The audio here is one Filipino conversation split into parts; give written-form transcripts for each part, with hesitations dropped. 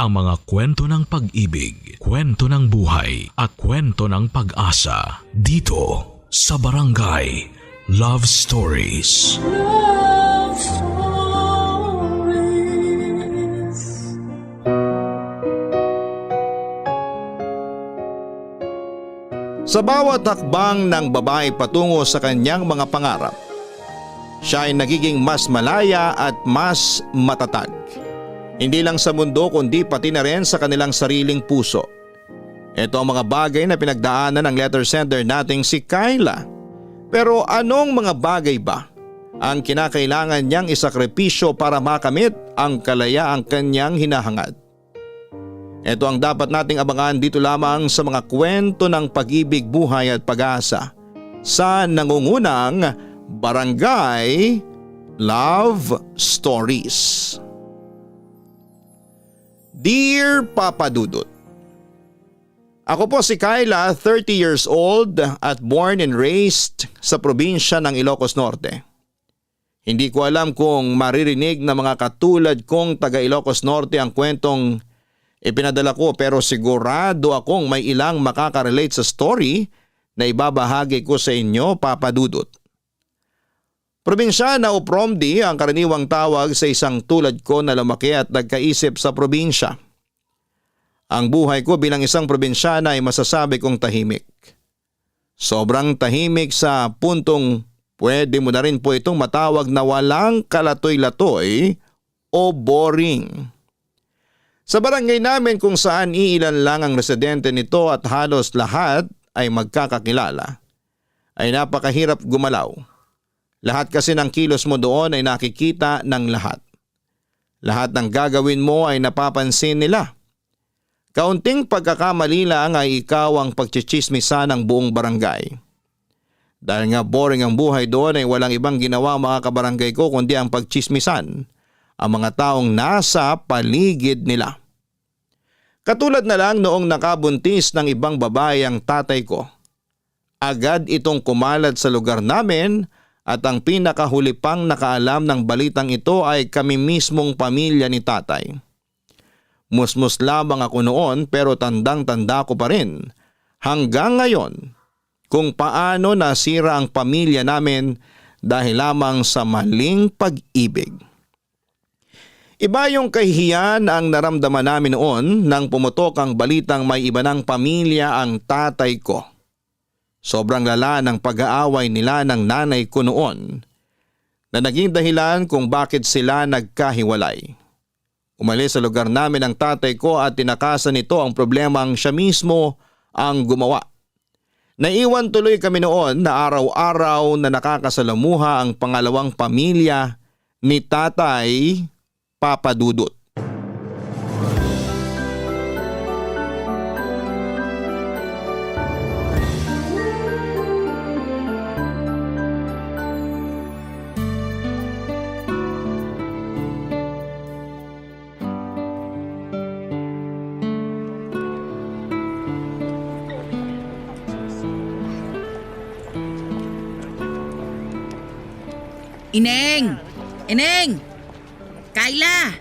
ang mga kwento ng pag-ibig, kwento ng buhay at kwento ng pag-asa dito sa Barangay Love Stories. Love Stories. Sa bawat hakbang ng babae patungo sa kanyang mga pangarap, siya ay nagiging mas malaya at mas matatag. Hindi lang sa mundo kundi pati na rin sa kanilang sariling puso. Ito ang mga bagay na pinagdaanan ng letter sender nating si Kyla. Pero anong mga bagay ba ang kinakailangan niyang isakripisyo para makamit ang kalayaang kanyang hinahangad? Ito ang dapat nating abangan dito lamang sa mga kwento ng pag-ibig, buhay at pag-asa sa nangungunang Barangay Love Stories. Dear Papa Dudut, ako po si Kyla, 30 years old at born and raised sa probinsya ng Ilocos Norte. Hindi ko alam kung maririnig ng mga katulad kong taga Ilocos Norte ang kwentong ipinadala ko, pero sigurado akong may ilang makakarelate sa story na ibabahagi ko sa inyo, Papa Dudut. Probinsyana o Promdi ang karaniwang tawag sa isang tulad ko na lumaki at nagkaisip sa probinsya. Ang buhay ko bilang isang probinsyana ay masasabi kong tahimik. Sobrang tahimik sa puntong pwede mo na rin po itong matawag na walang kalatoy-latoy o boring. Sa barangay namin kung saan iilan lang ang residente nito at halos lahat ay magkakakilala, ay napakahirap gumalaw. Lahat kasi ng kilos mo doon ay nakikita ng lahat. Lahat ng gagawin mo ay napapansin nila. Kaunting pagkakamali lang ay ikaw ang pagchichismisan ng buong barangay. Dahil nga boring ang buhay doon ay walang ibang ginawa mga kabarangay ko kundi ang pagchismisan ang mga taong nasa paligid nila. Katulad na lang noong nakabuntis ng ibang babae ang tatay ko. Agad itong kumalat sa lugar namin at ang pinakahuli pang nakaalam ng balitang ito ay kami mismong pamilya ni tatay. Musmus lamang ako noon pero tandang-tanda ko pa rin hanggang ngayon kung paano nasira ang pamilya namin dahil lamang sa maling pag-ibig. Iba yung kahihiyan ang naramdaman namin noon nang pumutok ang balitang may iba ng pamilya ang tatay ko. Sobrang lala ng pag-aaway nila ng nanay ko noon na naging dahilan kung bakit sila nagkahiwalay. Umalis sa lugar namin ang tatay ko at tinakasan nito ang problemang siya mismo ang gumawa. Naiwan tuloy kami noon na araw-araw na nakakasalamuha ang pangalawang pamilya ni Tatay Papa Dudut. Ineng! Ineng! Kyla!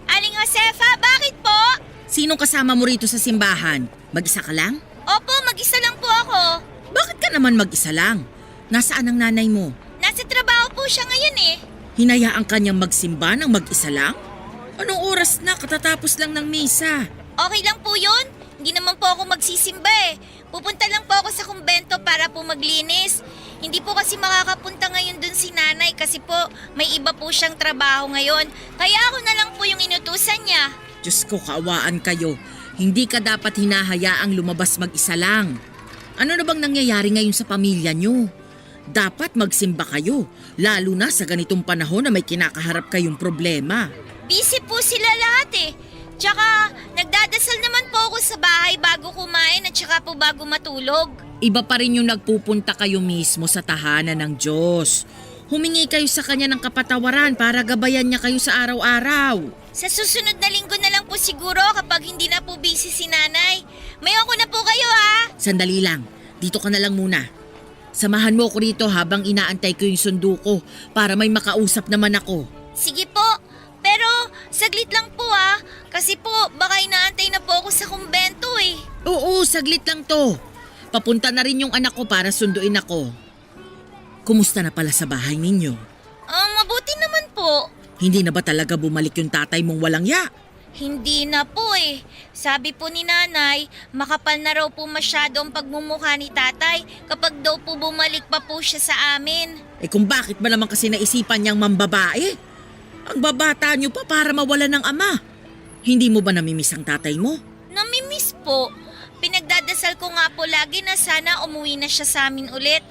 Aling Josefa, bakit po? Sinong kasama mo rito sa simbahan? Mag-isa ka lang? Opo, mag-isa lang po ako. Bakit ka naman mag-isa lang? Nasaan ang nanay mo? Nasa trabaho po siya ngayon eh. Hinayaan ka niyang magsimba ng mag-isa lang? Anong oras na? Katatapos lang ng misa. Okay lang po yun. Hindi naman po ako magsisimba eh. Pupunta lang po ako sa kumbento para po maglinis. Hindi po kasi makakapunta ngayon dun si nanay kasi po may iba po siyang trabaho ngayon. Kaya ako na lang po yung inutusan niya. Diyos ko, kaawaan kayo. Hindi ka dapat hinahayaang lumabas mag-isa lang. Ano na bang nangyayari ngayon sa pamilya niyo? Dapat magsimba kayo, lalo na sa ganitong panahon na may kinakaharap kayong problema. Busy po sila lahat eh. Tsaka nagdadasal naman po ako sa bahay bago kumain at tsaka po bago matulog. Iba pa rin yung nagpupunta kayo mismo sa tahanan ng Diyos. Humingi kayo sa Kanya ng kapatawaran para gabayan niya kayo sa araw-araw. Sa susunod na linggo na lang po siguro kapag hindi na po busy si nanay. Mayon ko na po kayo ha. Sandali lang, dito ka na lang muna. Samahan mo ko rito habang inaantay ko yung sundo ko para may makausap naman ako. Sige po, pero saglit lang po Kasi po, baka inaantay na po ako sa kumbento eh. Oo, saglit lang to. Papunta na rin yung anak ko para sunduin ako. Kumusta na pala sa bahay ninyo? Mabuti naman po. Hindi na ba talaga bumalik yung tatay mong walang ya? Hindi na po eh. Sabi po ni nanay, makapal na raw po masyado ang pagmumukha ni tatay kapag daw po bumalik pa po siya sa amin. Kung bakit ba naman kasi naisipan niyang mambabae? Ang babata niyo pa para mawala ng ama. Hindi mo ba namimiss ang tatay mo? Namimiss po. Pinagdadasal ko nga po lagi na sana umuwi na siya sa amin ulit.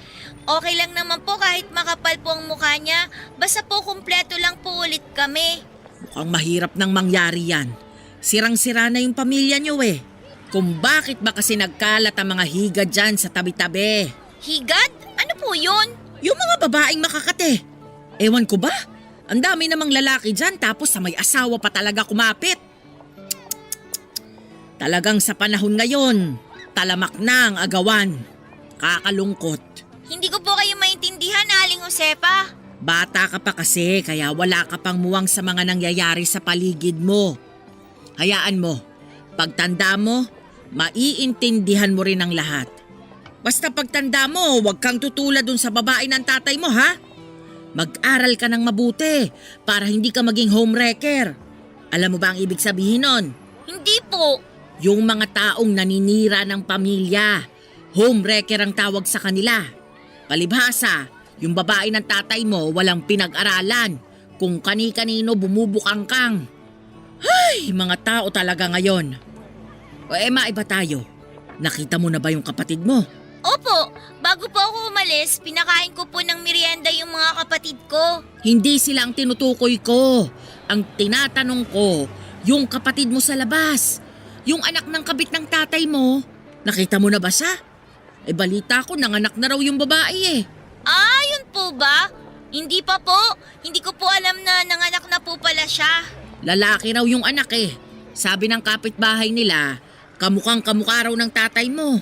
Okay lang naman po kahit makapal po ang mukha niya. Basta po kumpleto lang po ulit kami. Mukhang mahirap nang mangyari yan. Sirang-sira na yung pamilya niyo eh. Kung bakit ba kasi nagkalat ang mga higad dyan sa tabi-tabi? Higad? Ano po yun? Yung mga babaeng makakate. Ewan ko ba? Ang dami namang lalaki dyan tapos sa may asawa pa talaga kumapit. Talagang sa panahon ngayon, talamak na ang agawan. Kakalungkot. Hindi ko po kayo maintindihan, Aling Josefa. Bata ka pa kasi kaya wala ka pang muwang sa mga nangyayari sa paligid mo. Hayaan mo, pagtanda mo, maiintindihan mo rin ang lahat. Basta pagtanda mo, huwag kang tutulad dun sa babae ng tatay mo ha. Mag-aral ka ng mabuti para hindi ka maging homewrecker. Alam mo ba ang ibig sabihin nun? Hindi po. Yung mga taong naninira ng pamilya, homewrecker ang tawag sa kanila. Palibhasa, yung babae ng tatay mo walang pinag-aralan, kung kani-kanino bumubukangkang. Ay, mga tao talaga ngayon. Maiba tayo. Nakita mo na ba yung kapatid mo? Opo, bago po ako umalis, pinakain ko po ng merienda yung mga kapatid ko. Hindi sila ang tinutukoy ko. Ang tinatanong ko, yung kapatid mo sa labas. Yung anak ng kabit ng tatay mo. Nakita mo na ba siya? Balita ko, nanganak na raw yung babae eh. Yun po ba? Hindi pa po. Hindi ko po alam na nanganak na po pala siya. Lalaki raw yung anak eh. Sabi ng kapitbahay nila, kamukhang kamukha raw ng tatay mo.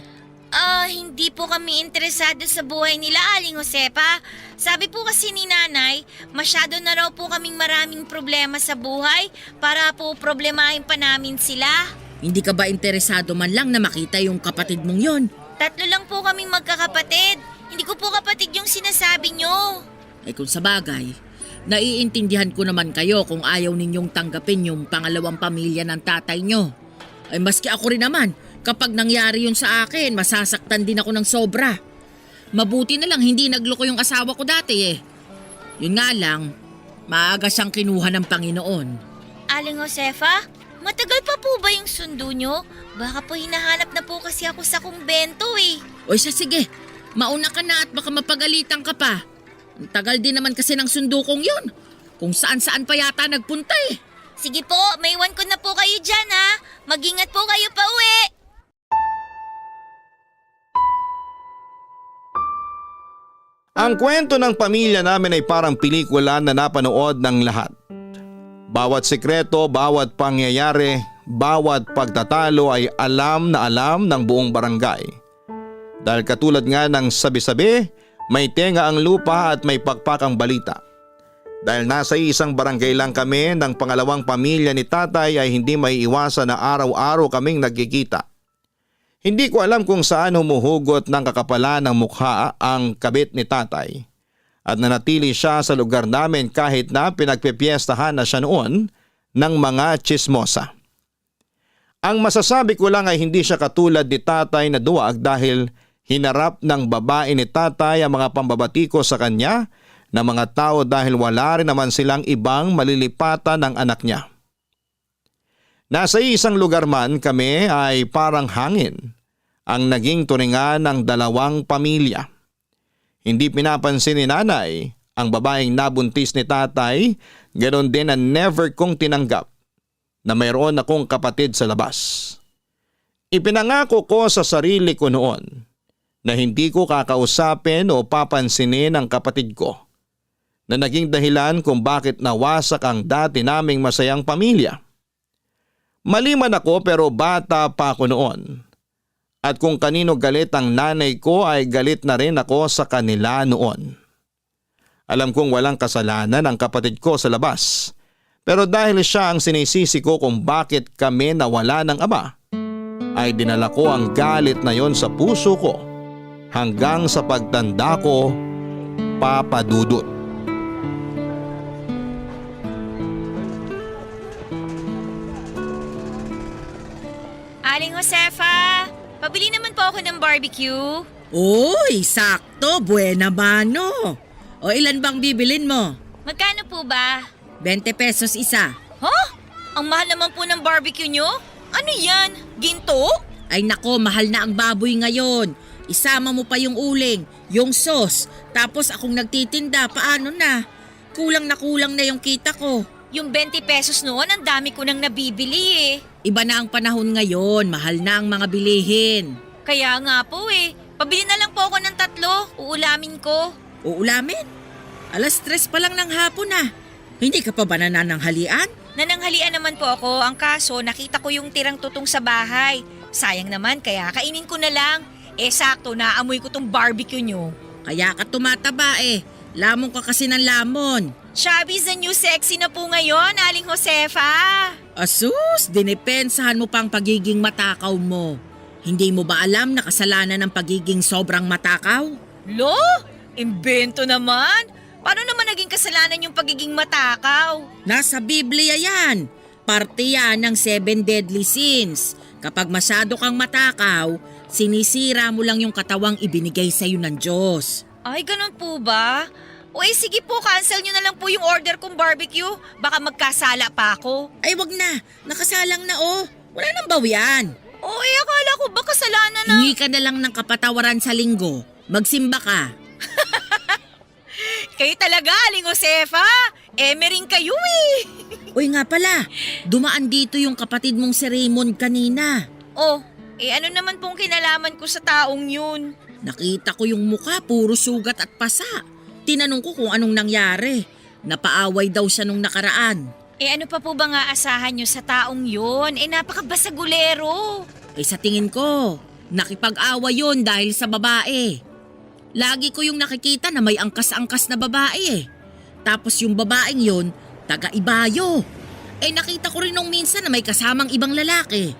Hindi po kami interesado sa buhay nila, Aling Josefa. Sabi po kasi ni nanay, masyado na raw po kaming maraming problema sa buhay para po problemahin pa namin sila. Hindi ka ba interesado man lang na makita yung kapatid mong yon? 3 lang po kaming magkakapatid. Hindi ko po kapatid yung sinasabi nyo. Kung sa bagay, naiintindihan ko naman kayo kung ayaw ninyong tanggapin yung pangalawang pamilya ng tatay nyo. Maski ako rin naman, kapag nangyari yun sa akin, masasaktan din ako ng sobra. Mabuti na lang hindi nagloko yung asawa ko dati eh. Yun nga lang, maaga siyang kinuha ng Panginoon. Aling Josefa, matagal pa po ba yung sundo nyo? Baka po hinahanap na po kasi ako sa kumbento eh. Sige, mauna ka na at baka mapagalitan ka pa. Ang tagal din naman kasi ng sundo kong yun. Kung saan-saan pa yata nagpunta eh. Sige po, maiwan ko na po kayo dyan ha. Mag-ingat po kayo pa uwi. Ang kwento ng pamilya namin ay parang pelikula na napanood ng lahat. Bawat sikreto, bawat pangyayari, bawat pagtatalo ay alam na alam ng buong barangay. Dahil katulad nga ng sabi-sabi, may tenga ang lupa at may pakpak ang balita. Dahil nasa isang barangay lang kami ng pangalawang pamilya ni tatay ay hindi may iwasan na araw-araw kaming nagkikita. Hindi ko alam kung saan humuhugot ng kakapalan ng mukha ang kabit ni tatay at nanatili siya sa lugar namin kahit na pinagpipiestahan na siya noon ng mga tsismosa. Ang masasabi ko lang ay hindi siya katulad ni tatay na duwag dahil hinarap ng babae ni tatay ang mga pambabatiko sa kanya na mga tao dahil wala rin naman silang ibang malilipatan ng anak niya. Nasa isang lugar man kami ay parang hangin ang naging turingan ng dalawang pamilya. Hindi pinapansin ni nanay ang babaeng nabuntis ni tatay, ganoon din na never kong tinanggap na mayroon akong kapatid sa labas. Ipinangako ko sa sarili ko noon na hindi ko kakausapin o papansinin ang kapatid ko na naging dahilan kung bakit nawasak ang dati naming masayang pamilya. Mali man ako pero bata pa ako noon. At kung kanino galit ang nanay ko ay galit na rin ako sa kanila noon. Alam kong walang kasalanan ang kapatid ko sa labas. Pero dahil siya ang sinisisi ko kung bakit kami nawala ng ama, ay dinala ko ang galit na yon sa puso ko hanggang sa pagtanda ko, Papa Dudut. Aling Josefa, pabili naman po ako ng barbecue. Uy, sakto, buena mano. O ilan bang bibilin mo? Magkano po ba? 20 pesos isa. Huh? Ang mahal naman po ng barbecue nyo? Ano yan? Ginto? Ay nako, mahal na ang baboy ngayon. Isama mo pa yung uling, yung sauce, tapos akong nagtitinda, paano na? Kulang na yung kita ko. Yung 20 pesos noon, ang dami ko nang nabibili eh. Iba na ang panahon ngayon, mahal na ang mga bilihin. Kaya nga po eh. Pabili na lang po ako ng 3, uulamin ko. Uulamin? 3:00 pa lang ng hapon na. Hindi ka pa ba nanananghalian? Nananghalian naman po ako, ang kaso nakita ko yung tirang tutong sa bahay. Sayang naman, kaya kainin ko na lang. Sakto, naamoy ko tong barbecue nyo. Kaya ka tumataba eh. Lamon ka kasi ng lamon. Shabby's the new sexy na po ngayon, Aling Josefa. Asus, dinipensahan mo pang pagiging matakaw mo. Hindi mo ba alam na kasalanan ng pagiging sobrang matakaw? Lo? Imbento naman. Paano naman naging kasalanan yung pagiging matakaw? Nasa Biblia yan. Parte yan ng 7 deadly sins. Kapag masyado kang matakaw, sinisira mo lang yung katawang ibinigay sa'yo ng Diyos. Ay, ganun po ba? O sige po, cancel nyo na lang po yung order kong barbecue. Baka magkasala pa ako. Ay wag na, nakasalang na oh. Wala nang bawian. Akala ko ba kasalanan na... Hingi ka na lang ng kapatawaran sa linggo. Magsimba ka. Kayo talaga, Aling Josefa. Emering kayo eh. Uy nga pala, dumaan dito yung kapatid mong si Raymond kanina. Ano naman pong kinalaman ko sa taong yun? Nakita ko yung mukha, puro sugat at pasa. Tinanong ko kung anong nangyari. Napaaway daw siya nung nakaraan. Ano pa po ba nga asahan nyo sa taong yun? Napakabasagulero. Sa tingin ko, nakipag-away yun dahil sa babae. Lagi ko yung nakikita na may angkas-angkas na babae eh. Tapos yung babaeng yun, taga-Ibayo. Nakita ko rin nung minsan na may kasamang ibang lalaki.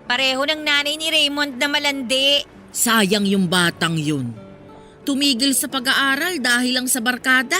Pareho ng nanay ni Raymond na malandi. Sayang yung batang yun. Tumigil sa pag-aaral dahil lang sa barkada.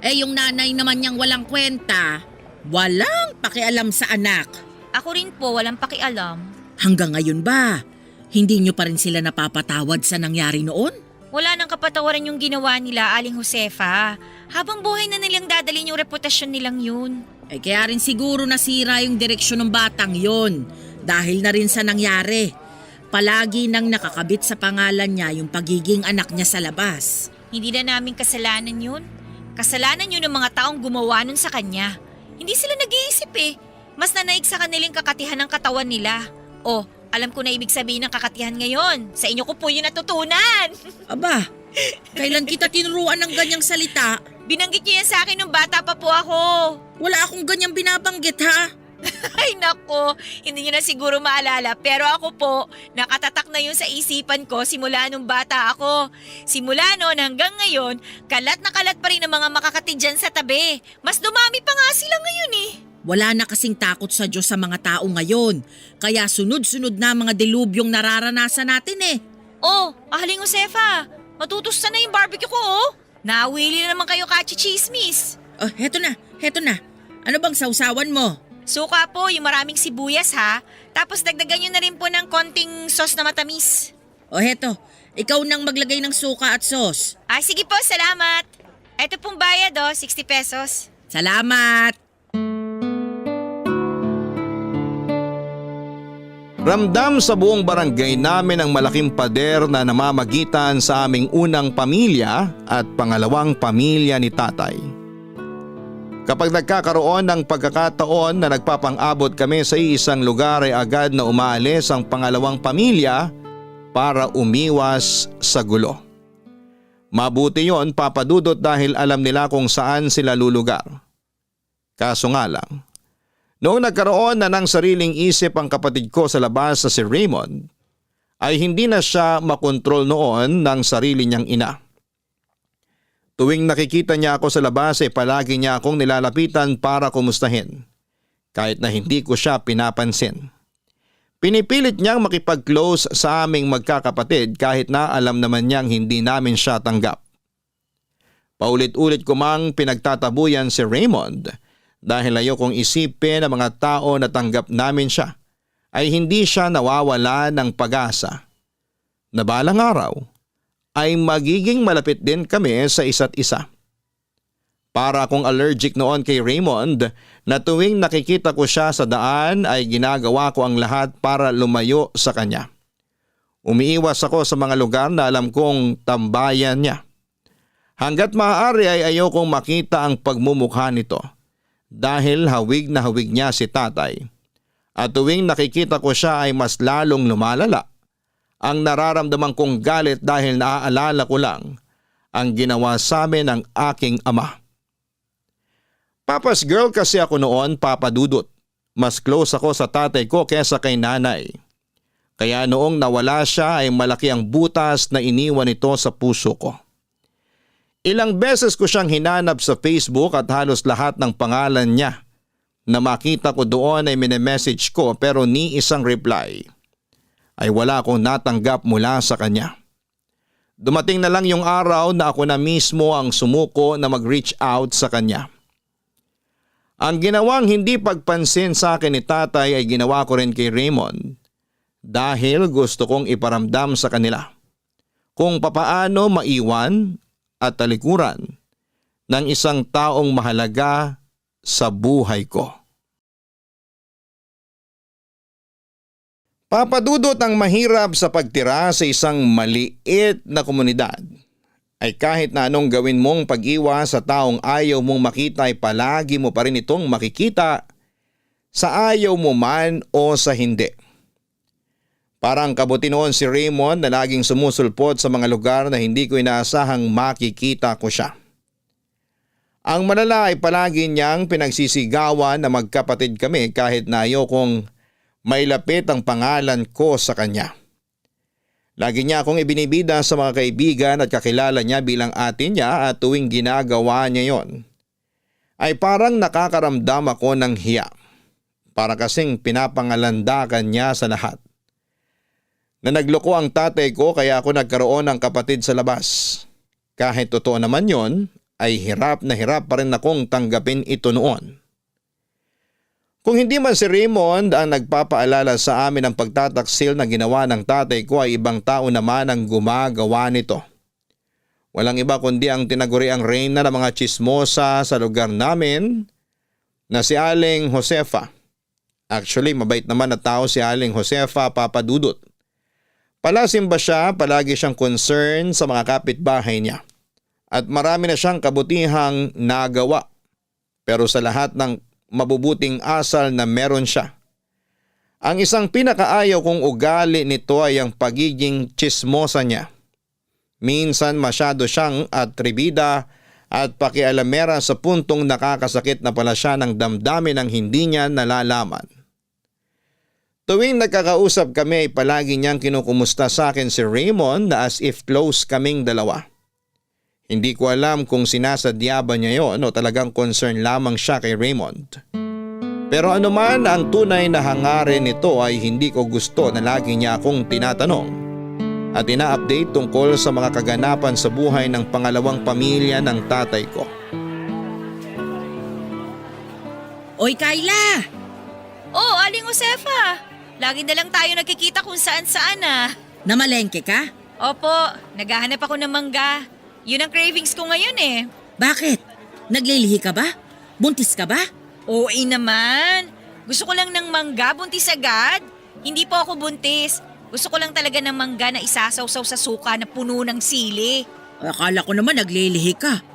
Yung nanay naman niyang walang kwenta, walang pakialam sa anak. Ako rin po, walang pakialam. Hanggang ngayon ba, hindi niyo pa rin sila napapatawad sa nangyari noon? Wala nang kapatawaran yung ginawa nila, Aling Josefa. Habang buhay na nilang dadalhin yung reputasyon nilang yun. Kaya rin siguro nasira yung direksyon ng batang yon dahil na rin sa nangyari. Palagi nang nakakabit sa pangalan niya yung pagiging anak niya sa labas. Hindi na namin kasalanan yun. Kasalanan yun ng mga taong gumawa nun sa kanya. Hindi sila nag-iisip eh. Mas nanaig sa kanilang kakatihan ng katawan nila. Alam ko na ibig sabihin ng kakatihan ngayon. Sa inyo ko po yun natutunan. Aba, kailan kita tinuruan ng ganyang salita? Binanggit niyo yan sa akin nung bata pa po ako. Wala akong ganyang binabanggit ha. Ay nako, hindi niyo na siguro maalala pero ako po, nakatatak na yun sa isipan ko simula nung bata ako. Simula noon hanggang ngayon, kalat na kalat pa rin ang mga makakatid dyan sa tabi. Mas dumami pa nga sila ngayon eh. Wala na kasing takot sa Diyos sa mga tao ngayon. Kaya sunod-sunod na mga dilubyong nararanasan natin eh. Aling Josefa, matutusta na yung barbecue ko Nawili na naman kayo kachichismis. Heto na. Ano bang sausawan mo? Suka po, yung maraming sibuyas ha. Tapos dagdagan nyo na rin po ng konting sauce na matamis. Heto, ikaw nang maglagay ng suka at sauce. Sige po, salamat. Eto pong bayad 60 pesos. Salamat! Ramdam sa buong barangay namin ang malaking pader na namamagitan sa aming unang pamilya at pangalawang pamilya ni tatay. Kapag nagkakaroon ng pagkakataon na nagpapang-abot kami sa isang lugar ay agad na umaalis ang pangalawang pamilya para umiwas sa gulo. Mabuti yon, Papa Dudut, dahil alam nila kung saan sila lulugar. Kaso nga lang, noong nagkaroon na ng sariling isip ang kapatid ko sa labas sa si Raymond, ay hindi na siya makontrol noon ng sarili niyang ina. Tuwing nakikita niya ako sa labas ay palagi niya akong nilalapitan para kumustahin, kahit na hindi ko siya pinapansin. Pinipilit niyang makipag-close sa aming magkakapatid kahit na alam naman niyang hindi namin siya tanggap. Paulit-ulit ko mang pinagtatabuyan si Raymond dahil ayokong isipin ng mga tao na tanggap namin siya ay hindi siya nawawala ng pag-asa na balang araw ay magiging malapit din kami sa isa't isa. Para akong allergic noon kay Raymond na tuwing nakikita ko siya sa daan ay ginagawa ko ang lahat para lumayo sa kanya. Umiiwas ako sa mga lugar na alam kong tambayan niya. Hanggat maaari ay ayokong makita ang pagmumukha nito dahil hawig na hawig niya si tatay. At tuwing nakikita ko siya ay mas lalong lumalala ang nararamdaman kong galit dahil naaalala ko lang ang ginawa sa amin ng aking ama. Papa's girl kasi ako noon, Papa Dudut. Mas close ako sa tatay ko kesa kay nanay. Kaya noong nawala siya ay malaki ang butas na iniwan nito sa puso ko. Ilang beses ko siyang hinanap sa Facebook at halos lahat ng pangalan niya na makita ko doon ay minemessage ko pero ni isang reply ay wala akong natanggap mula sa kanya. Dumating na lang yung araw na ako na mismo ang sumuko na mag-reach out sa kanya. Ang ginawang hindi pagpansin sa akin ni tatay ay ginawa ko rin kay Raymond dahil gusto kong iparamdam sa kanila kung papaano maiwan at talikuran ng isang taong mahalaga sa buhay ko. Papadudot ang mahirap sa pagtira sa isang maliit na komunidad ay kahit na anong gawin mong pag-iwas sa taong ayaw mong makita ay palagi mo pa rin itong makikita sa ayaw mo man o sa hindi. Parang kabuti noon si Raymond na laging sumusulpot sa mga lugar na hindi ko inaasahang makikita ko siya. Ang malala ay palagi niyang pinagsisigawan na magkapatid kami kahit na ayokong mailapit ang pangalan ko sa kanya. Lagi niya akong ibinibida sa mga kaibigan at kakilala niya bilang ate niya at tuwing ginagawa niya yon ay parang nakakaramdam ako ng hiya. Para kasing pinapangalandakan niya sa lahat. Na nagloko ang tatay ko kaya ako nagkaroon ng kapatid sa labas. Kahit totoo naman yon, ay hirap na hirap pa rin akong tanggapin ito noon. Kung hindi man si Raymond ang nagpapaalala sa amin ng pagtataksil na ginawa ng tatay ko ay ibang tao naman ang gumagawa nito. Walang iba kundi ang tinaguriang reyna ng mga chismosa sa lugar namin na si Aling Josefa. Actually, mabait naman na tao si Aling Josefa, Papa Dudut. Palasimba siya, palagi siyang concern sa mga kapitbahay niya. At marami na siyang kabutihang nagawa. Pero sa lahat ng mabubuting asal na meron siya, ang isang pinakaayaw kong ugali nito ay ang pagiging chismosa niya. Minsan masyado siyang atribida at pakialamera sa puntong nakakasakit na pala siya ng damdamin ng hindi niya nalalaman. Tuwing nagkakausap kami ay palagi niyang kinukumusta sa akin si Raymond na as if close kaming dalawa. Hindi ko alam kung sinasadya ba niya yon o talagang concern lamang siya kay Raymond. Pero anuman ang tunay na hangarin nito ay hindi ko gusto na lagi niya akong tinatanong at ina-update tungkol sa mga kaganapan sa buhay ng pangalawang pamilya ng tatay ko. Oy, Kayla! Oh, Aling Josefa! Lagi na lang tayo nagkikita kung saan-saan ah. Namalengke ka? Opo, naghahanap ako ng mangga. Yun ang cravings ko ngayon eh. Bakit? Naglilihi ka ba? Buntis ka ba? Oo naman. Gusto ko lang ng mangga, buntis agad. Hindi po ako buntis. Gusto ko lang talaga ng mangga na isasawsaw sa suka na puno ng sili. Akala ko naman naglilihi ka.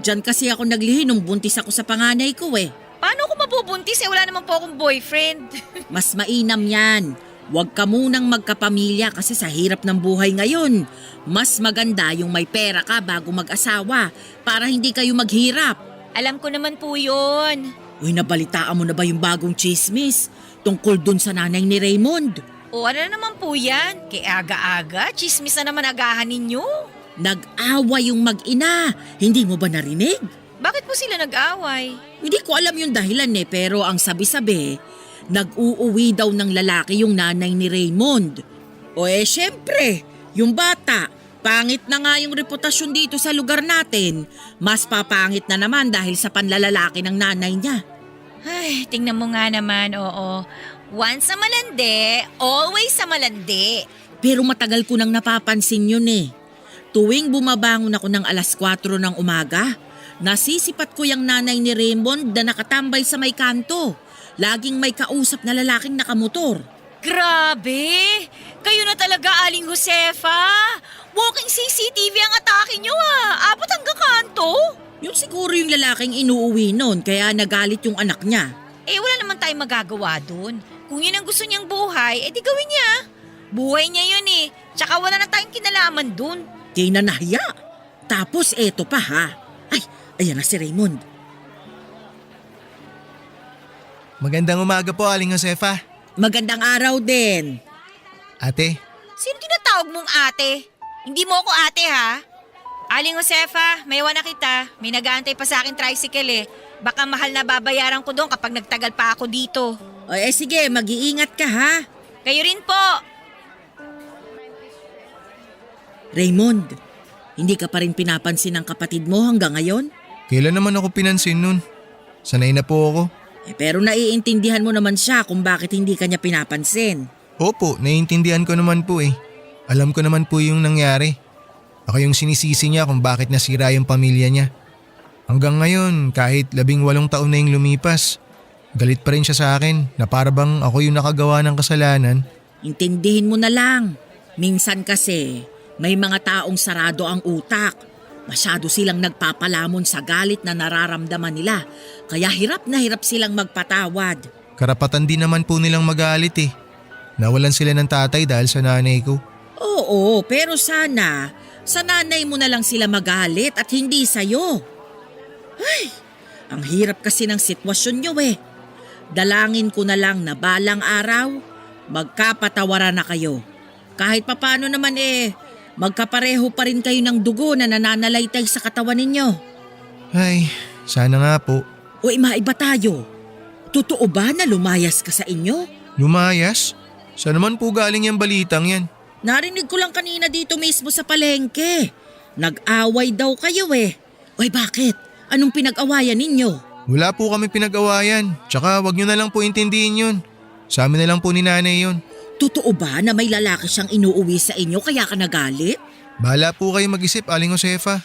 Diyan kasi ako naglihi nung buntis ako sa panganay ko eh. Paano ako mabubuntis eh? Wala naman po akong boyfriend. Mas mainam yan. Huwag ka munang magkapamilya kasi sa hirap ng buhay ngayon. Mas maganda yung may pera ka bago mag-asawa para hindi kayo maghirap. Alam ko naman po yun. Uy, nabalitaan mo na ba yung bagong chismis tungkol dun sa nanay ni Raymond? O ano na naman po yan? Kaya aga-aga, chismis na naman agahan ninyo. Nag-away yung mag-ina. Hindi mo ba narinig? Bakit po sila nag-away? Hindi ko alam yung dahilan pero ang sabi-sabi, nag-uuwi daw ng lalaki yung nanay ni Raymond. O syempre, yung bata, pangit na nga yung reputasyon dito sa lugar natin. Mas papangit na naman dahil sa panlalalaki ng nanay niya. Ay, tingnan mo nga naman, oo. Once sa malandi, always sa malandi. Pero matagal ko nang napapansin yun Tuwing bumabangon ako ng 4:00 ng umaga, nasisipat ko yung nanay ni Raymond na nakatambay sa may kanto. Laging may kausap na lalaking nakamotor. Grabe! Kayo na talaga, Aling Josefa! Walking CCTV ang atake nyo Abot hanggang kanto! Yung siguro yung lalaking inuuwi nun kaya nagalit yung anak niya. Wala naman tayong magagawa dun. Kung yun ang gusto niyang buhay, di gawin niya. Buhay niya yun Tsaka wala na tayong kinalaman dun. Kaya na nahiya. Tapos eto pa Ay, ayan na si Raymond. Magandang umaga po, Aling Josefa. Magandang araw din. Ate, Sino tinatawag mong ate? Hindi mo ako ate Aling Josefa, may na kita. May nag-aantay pa sa akin tricycle Baka mahal na babayaran ko doon kapag nagtagal pa ako dito. O sige, mag-iingat ka Kayo rin po. Raymond, hindi ka pa rin pinapansin ng kapatid mo hanggang ngayon? kailan naman ako pinansin nun? Sanay na po ako. Pero naiintindihan mo naman siya kung bakit hindi ka niya pinapansin. Opo, naiintindihan ko naman po Alam ko naman po yung nangyari. Ako yung sinisisi niya kung bakit nasira yung pamilya niya. Hanggang ngayon, kahit 18 taon na yung lumipas, galit pa rin siya sa akin na para bang ako yung nakagawa ng kasalanan. Intindihin mo na lang. Minsan kasi, may mga taong sarado ang utak. Masyado silang nagpapalamon sa galit na nararamdaman nila. Kaya hirap na hirap silang magpatawad. Karapatan din naman po nilang magalit Nawalan sila ng tatay dahil sa nanay ko. Oo, pero sana, sa nanay mo na lang sila magalit at hindi sa'yo. Ay, ang hirap kasi ng sitwasyon nyo Dalangin ko na lang na balang araw, magkapatawaran na kayo. Kahit papano naman magkapareho pa rin kayo ng dugo na nananalaytay sa katawan ninyo. Ay, sana nga po. O maiba tayo. Totoo ba na lumayas ka sa inyo? Lumayas? Saan naman po galing yung balitang yan? Narinig ko lang kanina dito mismo sa palengke. Nag-away daw kayo Oy, bakit? Anong pinag-awayan ninyo? Wala po kami pinag-awayan. Tsaka wag nyo na lang po intindihin yun. Sa amin na lang po ni nanay yun. Totoo ba na may lalaki siyang inuuwi sa inyo kaya ka nagalit? Bahala po kayo mag-isip, Aling Josefa.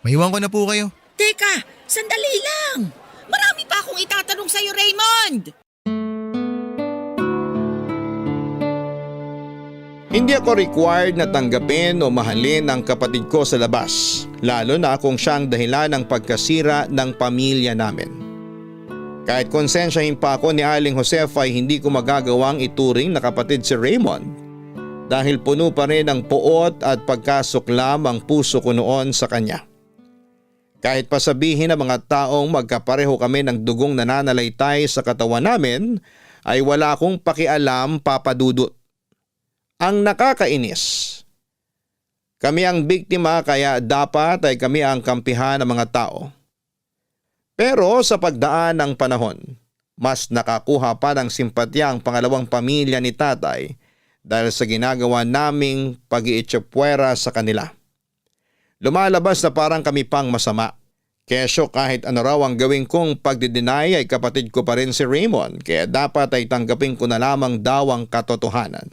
Maiwan ko na po kayo. Teka, sandali lang. Marami pa akong itatanong sa'yo, Raymond. Hindi ako required na tanggapin o mahalin ang kapatid ko sa labas, lalo na kung siyang dahilan ng pagkasira ng pamilya namin. Kahit konsensyahin pa ako ni Aling Josefa ay hindi ko magagawang ituring na kapatid si Raymond dahil puno pa rin ng puot at pagkasuklam ang puso ko noon sa kanya. Kahit pa sabihin ng mga taong magkapareho kami ng dugong nananalaytay sa katawan namin ay wala akong pakialam, Papa Dudut. Ang nakakainis, kami ang biktima kaya dapat ay kami ang kampihan ng mga tao. Pero sa pagdaan ng panahon, mas nakakuha pa ng simpatya ang pangalawang pamilya ni tatay dahil sa ginagawa naming pag-iitsapwera sa kanila. Lumalabas na parang kami pang masama. Kesyo kahit ano raw ang gawin kong pagdideny ay kapatid ko pa rin si Raymond kaya dapat ay tanggapin ko na lamang daw ang katotohanan.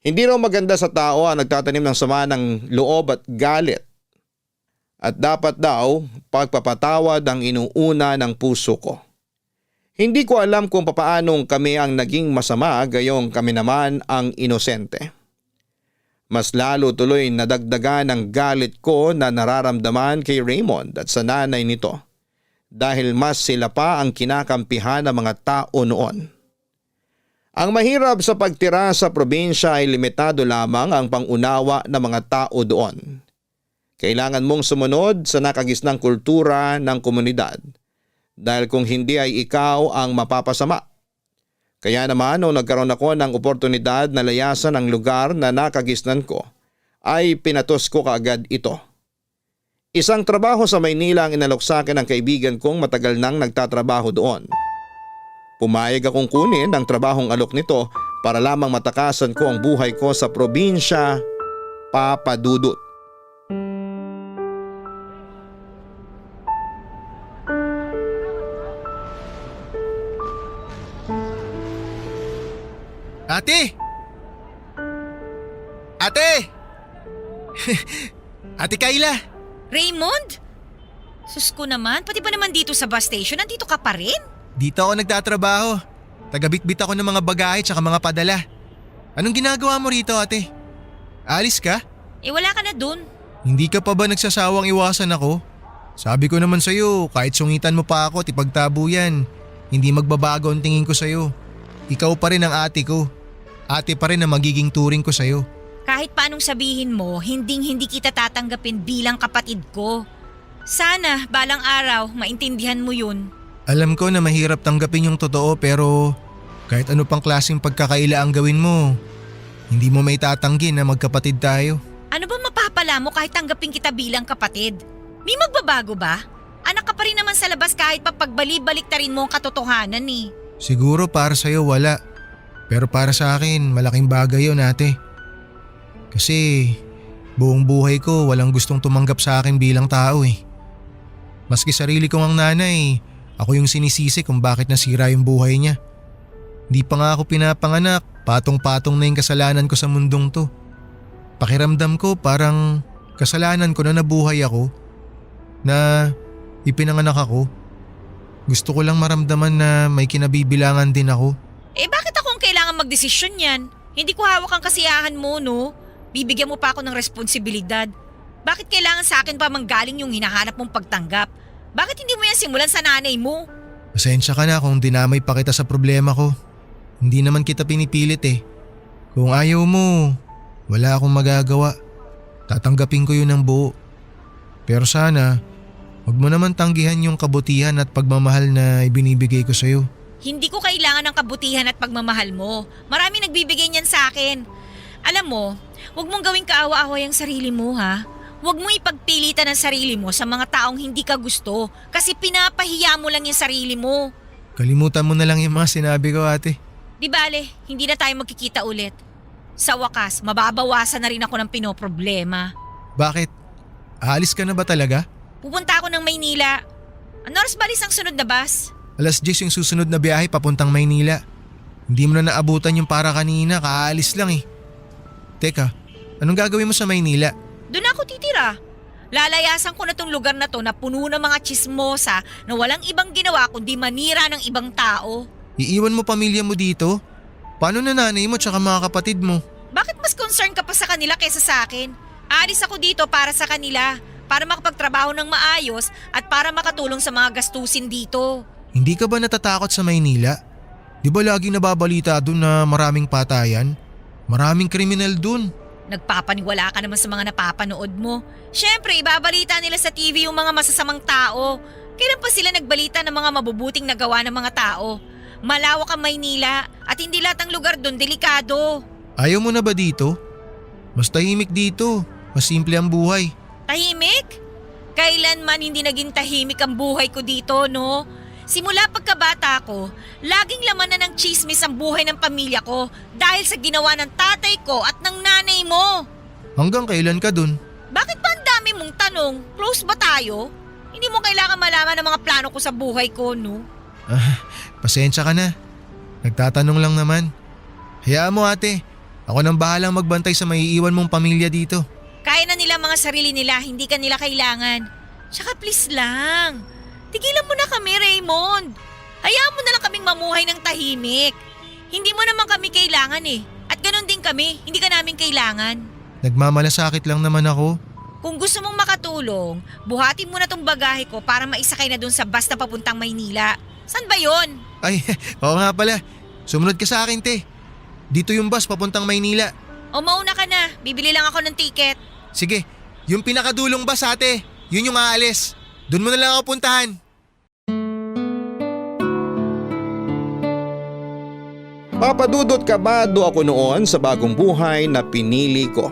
Hindi raw maganda sa tao ang nagtatanim ng sama ng loob at galit. At dapat daw pagpapatawad ang inuuna ng puso ko. Hindi ko alam kung papaanong kami ang naging masama gayong kami naman ang inosente. Mas lalo tuloy nadagdagan ang galit ko na nararamdaman kay Raymond at sa nanay nito dahil mas sila pa ang kinakampihan ng mga tao noon. Ang mahirap sa pagtira sa probinsya ay limitado lamang ang pangunawa ng mga tao doon. Kailangan mong sumunod sa nakagisnang kultura ng komunidad dahil kung hindi ay ikaw ang mapapasama. Kaya naman nung nagkaroon ako ng oportunidad na layasan ang lugar na nakagisnan ko ay pinatos ko kaagad ito. Isang trabaho sa Maynila ang inalok sa akin ng kaibigan kong matagal nang nagtatrabaho doon. Pumayag akong kunin ang trabahong alok nito para lamang matakasan ko ang buhay ko sa probinsya, Papa Dudut. Ate! Ate! Ate Kayla! Raymond? Sus ko naman, pati ba naman dito sa bus station, nandito ka pa rin? Dito ako nagtatrabaho. Tagabitbit ako ng mga bagahe tsaka mga padala. Anong ginagawa mo rito, ate? Alis ka? Wala ka na dun. Hindi ka pa ba nagsasawang iwasan ako? Sabi ko naman sa'yo, kahit sungitan mo pa ako at ipagtabo yan, hindi magbabago ang tingin ko sa'yo. Ikaw pa rin ang ate ko. Ate pa rin ang magiging turing ko sa'yo. Kahit paanong sabihin mo, hindi kita tatanggapin bilang kapatid ko. Sana, balang araw, maintindihan mo yun. Alam ko na mahirap tanggapin yung totoo pero kahit ano pang klaseng pagkakaila ang gawin mo, hindi mo may tatanggi na magkapatid tayo. Ano ba mapapala mo kahit tanggapin kita bilang kapatid? May magbabago ba? Anak ka pa rin naman sa labas kahit pa pagbali-baliktarin mo ang katotohanan eh. Siguro para sa'yo wala. Pero para sa akin, malaking bagay yun, ate. Kasi buong buhay ko walang gustong tumanggap sa akin bilang tao eh. Maski sarili kong ang nanay, ako yung sinisisi kung bakit nasira yung buhay niya. Di pa nga ako pinapanganak, patong-patong na yung kasalanan ko sa mundong to. Pakiramdam ko parang kasalanan ko na nabuhay ako, na ipinanganak ako. Gusto ko lang maramdaman na may kinabibilangan din ako. Bakit akong kailangan magdesisyon yan? Hindi ko hawak ang kasiyahan mo, no? Bibigyan mo pa ako ng responsibilidad. Bakit kailangan sa akin pa manggaling yung hinahanap mong pagtanggap? Bakit hindi mo yan simulan sa nanay mo? Pasensya ka na kung dinamay pa kita sa problema ko. Hindi naman kita pinipilit eh. Kung ayaw mo, wala akong magagawa. Tatanggapin ko yun ng buo. Pero sana, wag mo naman tanggihan yung kabutihan at pagmamahal na ibinibigay ko sa'yo. Hindi ko kailangan ng kabutihan at pagmamahal mo. Marami nagbibigay niyan sa akin. Alam mo, wag mong gawing kaawa-awa yung sarili mo ha. Huwag mo ipagpilitan ang sarili mo sa mga taong hindi ka gusto kasi pinapahiya mo lang yung sarili mo. Kalimutan mo na lang yung mga sinabi ko, ate. Di bale, hindi na tayo magkikita ulit. Sa wakas, mababawasan na rin ako ng pinoproblema. Bakit? Aalis ka na ba talaga? Pupunta ako ng Maynila. Ano oras balis ang sunod na bus? 10:00 yung susunod na biyahe papuntang Maynila. Hindi mo na naabutan yung para kanina, kaalis lang eh. Teka, anong gagawin mo sa Maynila? Doon ako titira. Lalayasan ko na tong lugar na to na puno ng mga tsismosa na walang ibang ginawa kundi manira ng ibang tao. Iiwan mo pamilya mo dito? Paano na nanay mo tsaka mga kapatid mo? Bakit mas concern ka pa sa kanila kaysa sa akin? Aalis ako dito para sa kanila, para makapagtrabaho ng maayos at para makatulong sa mga gastusin dito. Hindi ka ba natatakot sa Maynila? Di ba lagi nababalita dun na maraming patayan? Maraming kriminal dun. Nagpapaniwala ka naman sa mga napapanood mo. Siyempre, ibabalita nila sa TV yung mga masasamang tao. Kailan pa sila nagbalita ng mga mabubuting nagawa ng mga tao? Malawak ang Maynila at hindi lahat ng lugar dun delikado. Ayaw mo na ba dito? Mas tahimik dito. Mas simple ang buhay. Tahimik? Kailanman hindi naging tahimik ang buhay ko dito, no? Simula pagkabata ko, laging laman na ng chismis ang buhay ng pamilya ko dahil sa ginawa ng tatay ko at ng nanay mo. Hanggang kailan ka dun? Bakit ba ang dami mong tanong? Close ba tayo? Hindi mo kailangan malaman ang mga plano ko sa buhay ko, no? Pasensya ka na. Nagtatanong lang naman. Hayaan mo, ate. Ako nang bahalang magbantay sa maiiwan mong pamilya dito. Kaya na nila mga sarili nila, hindi ka nila kailangan. Tsaka please lang. Tigilan mo na kami, Raymond. Hayaan mo na lang kaming mamuhay ng tahimik. Hindi mo naman kami kailangan eh. At ganun din kami, hindi ka namin kailangan. Nagmamalasakit lang naman ako. Kung gusto mong makatulong, buhatin mo na tong bagahe ko para maisakay na dun sa bus na papuntang Maynila. San ba yon? Ay, oo nga pala. Sumunod ka sa akin, te. Dito yung bus papuntang Maynila. O mauna ka na, bibili lang ako ng ticket. Sige, yung pinakadulong bus, ate. Yun yung aalis. Doon mo na lang ako puntahan. Papadudot kabado ako noon sa bagong buhay na pinili ko.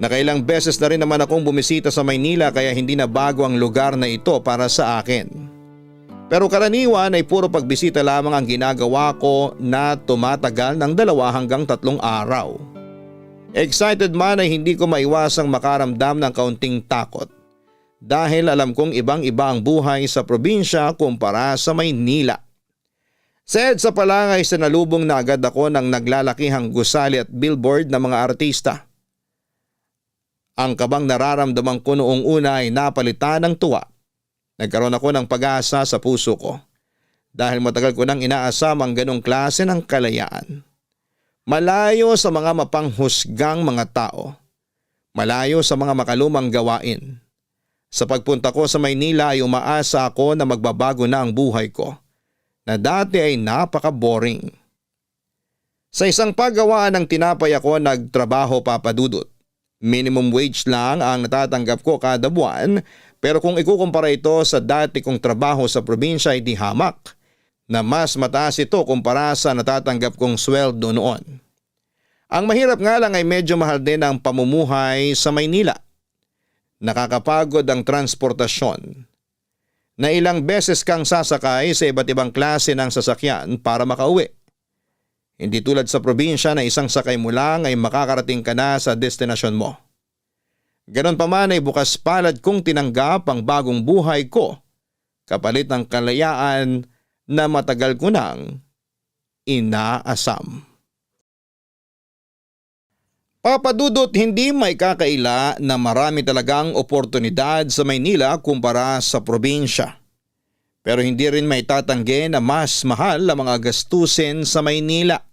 Nakailang beses na rin naman akong bumisita sa Maynila kaya hindi na bago ang lugar na ito para sa akin. Pero karaniwan ay puro pagbisita lamang ang ginagawa ko na tumatagal ng 2 hanggang 3 araw. Excited man ay hindi ko maiwasang makaramdam ng kaunting takot dahil alam kong ibang-iba ang buhay sa probinsya kumpara sa Maynila. Sa EDSA pa lang ay sinalubong na agad ako ng naglalakihang gusali at billboard ng mga artista. Ang kabang nararamdaman ko noong una ay napalitan ng tuwa. Nagkaroon ako ng pag-asa sa puso ko dahil matagal ko nang inaasam ang ganong klase ng kalayaan. Malayo sa mga mapanghusgang mga tao. Malayo sa mga makalumang gawain. Sa pagpunta ko sa Maynila ay umaasa ako na magbabago na ang buhay ko na dati ay napaka-boring. Sa isang paggawaan ng tinapay ako nagtrabaho, Papa Dudut. Minimum wage lang ang natatanggap ko kada buwan pero kung ikukumpara ito sa dati kong trabaho sa probinsya ay di hamak na mas mataas ito kumpara sa natatanggap kong sweldo noon. Ang mahirap nga lang ay medyo mahal din ang pamumuhay sa Maynila. Nakakapagod ang transportasyon. Na ilang beses kang sasakay sa iba't ibang klase ng sasakyan para makauwi. Hindi tulad sa probinsya na isang sakay mo lang ay makakarating ka na sa destinasyon mo. Ganon pa man ay bukas palad kong tinanggap ang bagong buhay ko kapalit ng kalayaan na matagal ko nang inaasam. Papa Dudut, hindi may kakaila na marami talagang oportunidad sa Maynila kumpara sa probinsya. Pero hindi rin may tatanggi na mas mahal ang mga gastusin sa Maynila.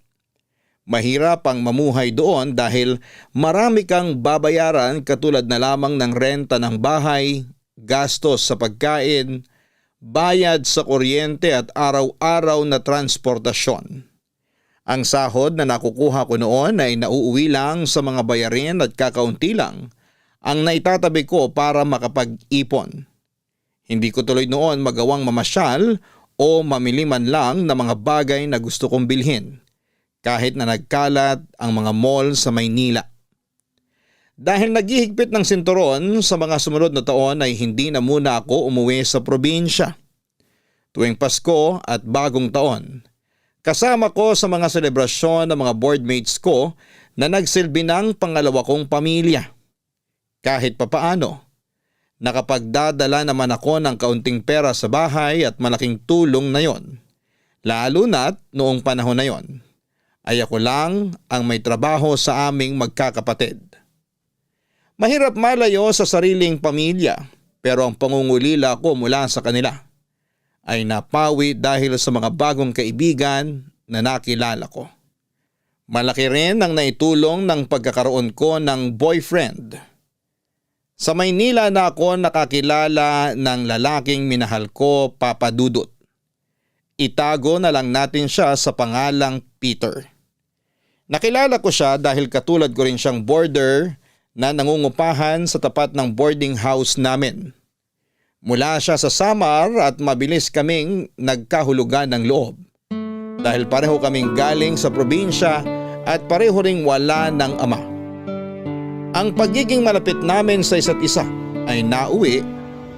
Mahirap ang mamuhay doon dahil marami kang babayaran katulad na lamang ng renta ng bahay, gastos sa pagkain, bayad sa kuryente at araw-araw na transportasyon. Ang sahod na nakukuha ko noon ay nauuwi lang sa mga bayarin at kakaunti lang ang naitatabi ko para makapag-ipon. Hindi ko tuloy noon magawang mamasyal o mamili man lang ng mga bagay na gusto kong bilhin kahit na nagkalat ang mga mall sa Maynila. Dahil naghihigpit ng sinturon sa mga sumunod na taon ay hindi na muna ako umuwi sa probinsya. Tuwing Pasko at Bagong Taon, kasama ko sa mga selebrasyon ng mga boardmates ko na nagsilbi ng pangalawa kong pamilya. Kahit papaano, nakapagdadala naman ako ng kaunting pera sa bahay at malaking tulong na yon. Lalo na't noong panahon na yon, ay ako lang ang may trabaho sa aming magkakapatid. Mahirap malayo sa sariling pamilya pero ang pangungulila ko mula sa kanila ay napawi dahil sa mga bagong kaibigan na nakilala ko. Malaki rin ang naitulong ng pagkakaroon ko ng boyfriend. Sa Maynila na ako nakakilala ng lalaking minahal ko, Papa Dudut. Itago na lang natin siya sa pangalang Peter. Nakilala ko siya dahil katulad ko rin siyang boarder na nangungupahan sa tapat ng boarding house namin. Mula siya sa Samar at mabilis kaming nagkahulugan ng loob. Dahil pareho kaming galing sa probinsya at pareho ring wala ng ama. Ang pagiging malapit namin sa isa't isa ay nauwi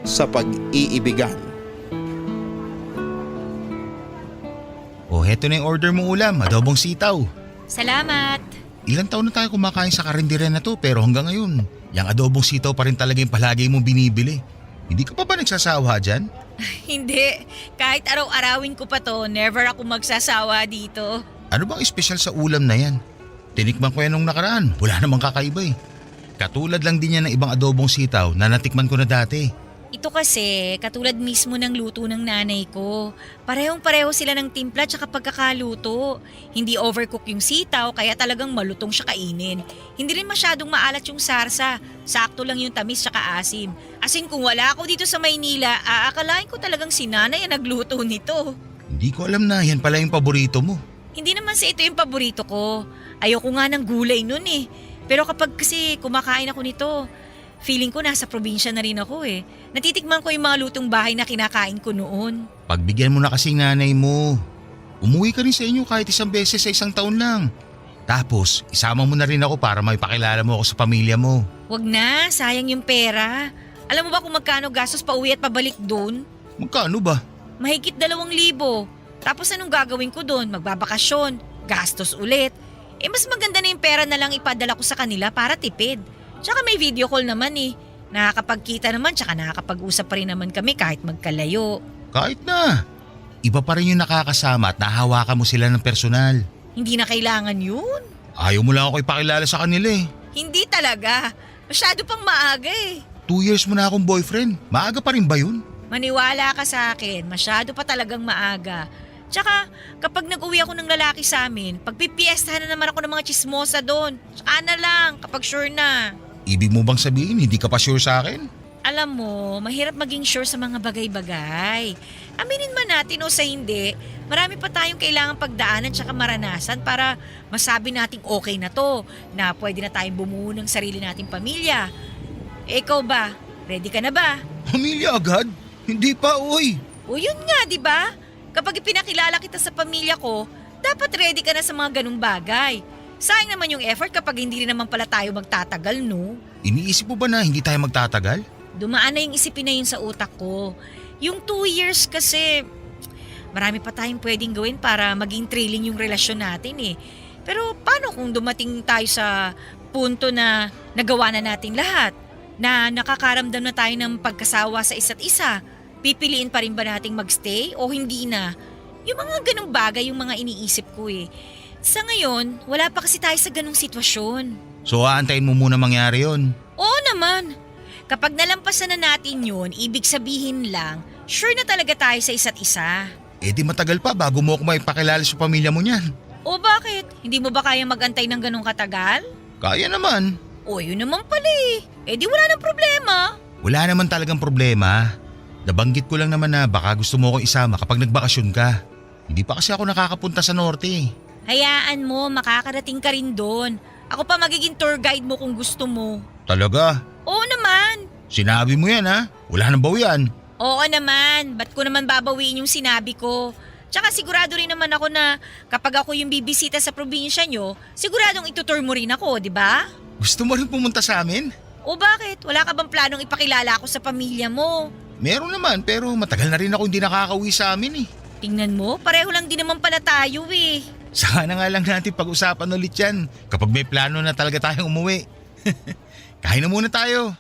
sa pag-iibigan. Oh, heto na yung order mong ulam, adobong sitaw. Salamat. Ilang taon na tayo kumakain sa karinderya na to pero hanggang ngayon, yung adobong sitaw pa rin talaga yung palagi mong binibili. Hindi ka pa ba nagsasawa dyan? Hindi. Kahit araw-arawin ko pa to, never ako magsasawa dito. Ano bang espesyal sa ulam na yan? Tinikman ko yan nung nakaraan, wala namang kakaiba eh. Katulad lang din yan ng ibang adobong sitaw na natikman ko na dati. Ito kasi, katulad mismo ng luto ng nanay ko. Parehong-pareho sila ng timpla tsaka pagkakaluto. Hindi overcook yung sitaw kaya talagang malutong siya kainin. Hindi rin masyadong maalat yung sarsa. Sakto lang yung tamis tsaka asim. As in kung wala ako dito sa Maynila, aakalain ko talagang si nanay ang nagluto nito. Hindi ko alam na yan pala yung paborito mo. Hindi naman sa ito yung paborito ko. Ayoko nga ng gulay nun eh. Pero kapag kasi kumakain ako nito, feeling ko nasa probinsya na rin ako eh. Natitikman ko yung mga lutong bahay na kinakain ko noon. Pagbigyan mo na kasing nanay mo. Umuwi ka rin sa inyo kahit isang beses sa isang taon lang. Tapos isama mo na rin ako para may pakilala mo ako sa pamilya mo. Wag na, sayang yung pera. Alam mo ba kung magkano gastos pa uwi at pabalik doon? Magkano ba? Mahigit 2,000. Tapos anong gagawin ko doon? Magbabakasyon, gastos ulit. Mas maganda na yung pera na lang ipadala ko sa kanila para tipid. Tsaka may video call naman eh. Nakakapagkita naman tsaka nakakapag-usap pa rin naman kami kahit magkalayo. Kahit na. Iba pa rin yung nakakasama at nahawakan mo sila ng personal. Hindi na kailangan yun. Ayaw mo lang ako ipakilala sa kanila eh. Hindi talaga. Masyado pang maaga eh. 2 years mo na akong boyfriend. Maaga pa rin ba yun? Maniwala ka sa akin, masyado pa talagang maaga. Tsaka kapag nag-uwi ako ng lalaki sa amin, pagpipiestahan na naman ako ng mga chismosa doon. Tsaka na lang kapag sure na. Ibig mo bang sabihin hindi ka pa sure sa akin? Alam mo, mahirap maging sure sa mga bagay-bagay. Aminin man natin o sa hindi, marami pa tayong kailangang pagdaanan tsaka maranasan para masabi nating okay na to, na pwede na tayong bumuo ng sarili nating pamilya. Ikaw ba? Ready ka na ba? Pamilya agad? Hindi pa, oy. O yun nga, di ba? Kapag ipinakilala kita sa pamilya ko, dapat ready ka na sa mga ganung bagay. Sayang naman yung effort kapag hindi rin naman pala tayo magtatagal, no? Iniisip mo ba na hindi tayo magtatagal? Dumaan na yung isipin na yun sa utak ko. Yung 2 years kasi, marami pa tayong pwedeng gawin para maging thrilling yung relasyon natin eh. Pero paano kung dumating tayo sa punto na nagawa na natin lahat? Na nakakaramdam na tayo ng pagkasawa sa isa't isa? Pipiliin pa rin ba nating magstay o hindi na? Yung mga ganung bagay yung mga iniisip ko eh. Sa ngayon, wala pa kasi tayo sa ganung sitwasyon. So aantayin mo muna mangyari yon. Oo naman. Kapag nalampasan na natin yun, ibig sabihin lang, sure na talaga tayo sa isa't isa. Eh di matagal pa bago mo ako maipakilala sa pamilya mo niyan. O bakit? Hindi mo ba kaya magantay ng ganung katagal? Kaya naman. O yun naman pala eh. Eh di wala nang problema. Wala naman talagang problema. Nabanggit ko lang naman na baka gusto mo akong isama kapag nagbakasyon ka. Hindi pa kasi ako nakakapunta sa norte. Hayaan mo, makakarating ka rin doon. Ako pa magiging tour guide mo kung gusto mo. Talaga? Oo naman. Sinabi mo yan ha? Wala nang bawian. Oo naman. Ba't ko naman babawiin yung sinabi ko? Tsaka sigurado rin naman ako na kapag ako yung bibisita sa probinsya nyo, siguradong itutour mo rin ako, di ba? Gusto mo rin pumunta sa amin? O bakit? Wala ka bang planong ipakilala ako sa pamilya mo? Meron naman pero matagal na rin ako hindi nakakauwi sa amin eh. Tingnan mo, pareho lang din naman pala tayo eh. Saka na nga lang natin pag-usapan ulit yan kapag may plano na talaga tayong umuwi. Kain na muna tayo.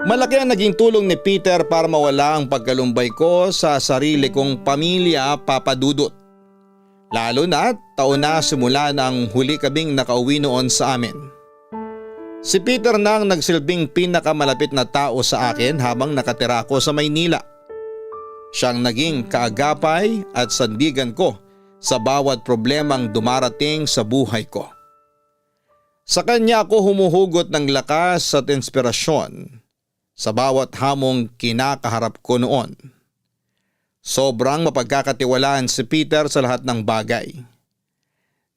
Malaki ang naging tulong ni Peter para mawala ang pagkalumbay ko sa sarili kong pamilya, Papa Dudut. Lalo na taon na simula ng huli kaming nakauwi noon sa amin. Si Peter na ang nagsilbing pinakamalapit na tao sa akin habang nakatira ako sa Maynila. Siyang naging kaagapay at sandigan ko sa bawat problemang dumarating sa buhay ko. Sa kanya ako humuhugot ng lakas at inspirasyon sa bawat hamong kinakaharap ko noon. Sobrang mapagkakatiwalaan si Peter sa lahat ng bagay.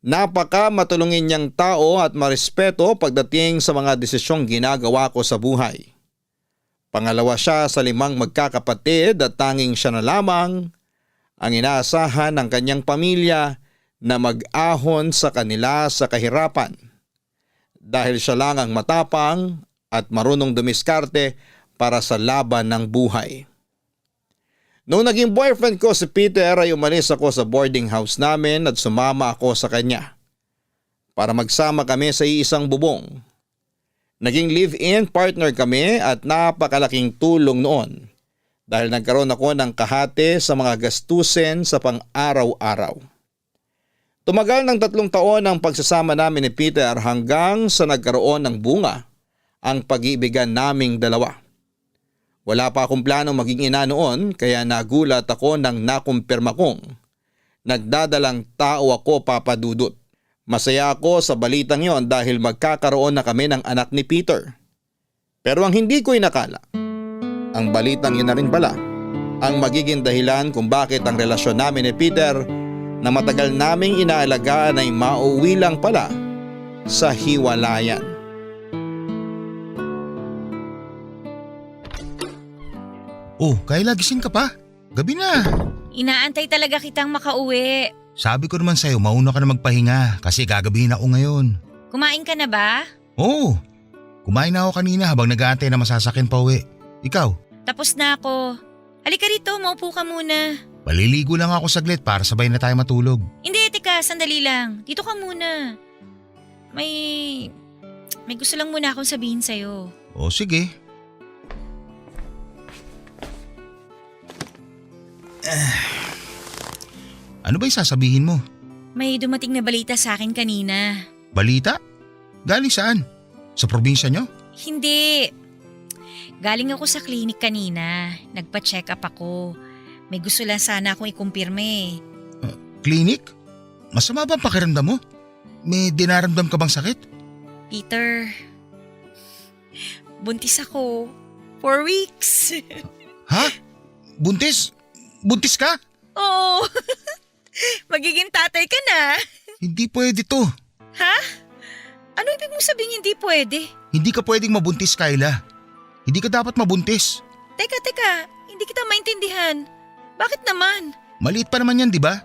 Napaka matulungin niyang tao at marespeto pagdating sa mga desisyong ginagawa ko sa buhay. Pangalawa siya sa 5 magkakapatid at tanging siya na lamang ang inaasahan ng kanyang pamilya na mag-ahon sa kanila sa kahirapan. Dahil siya lang ang matapang at marunong dumiskarte para sa laban ng buhay. Noong naging boyfriend ko si Peter ay umalis ako sa boarding house namin at sumama ako sa kanya para magsama kami sa iisang bubong. Naging live-in partner kami at napakalaking tulong noon dahil nagkaroon ako ng kahati sa mga gastusin sa pang-araw-araw. Tumagal ng 3 taon ang pagsasama namin ni Peter hanggang sa nagkaroon ng bunga ang pag-iibigan naming dalawa. Wala pa akong plano maging ina noon kaya nagulat ako nang nakumpirma kong nagdadalang tao ako, Papa Dudut. Masaya ako sa balitang yon dahil magkakaroon na kami ng anak ni Peter. Pero ang hindi ko inakala, ang balitang yun na rin pala ang magiging dahilan kung bakit ang relasyon namin ni Peter na matagal naming inaalagaan ay mauwi lang pala sa hiwalayan. Oh, Kayla, gising ka pa? Gabi na. Inaantay talaga kitang makauwi. Sabi ko naman sa'yo, mauna ka na magpahinga kasi gagabihin ako ngayon. Kumain ka na ba? Oo, kumain na ako kanina habang nag-aantay na masasakyan pa uwi. Ikaw? Tapos na ako. Halika rito, maupo ka muna. Maliligo lang ako saglit para sabay na tayo matulog. Hindi, teka, sandali lang. Dito ka muna. May gusto lang muna akong sabihin sa'yo. O sige. Ano ba yung sasabihin mo? May dumating na balita sa akin kanina. Balita? Galing saan? Sa probinsya nyo? Hindi. Galing ako sa klinik kanina. Nagpa-check up ako. May gusto lang sana akong ikumpirme. Klinik? Masama ba ang pakiramdam mo? May dinaramdam ka bang sakit? Peter, buntis ako. 4 weeks. Ha? Buntis? Buntis ka? Oo. Magiging tatay ka na. Hindi pwede to. Ha? Ano ibig mong sabihin hindi pwede? Hindi ka pwedeng mabuntis, Kyla. Hindi ka dapat mabuntis. Teka. Hindi kita maintindihan. Bakit naman? Maliit pa naman yan, di ba?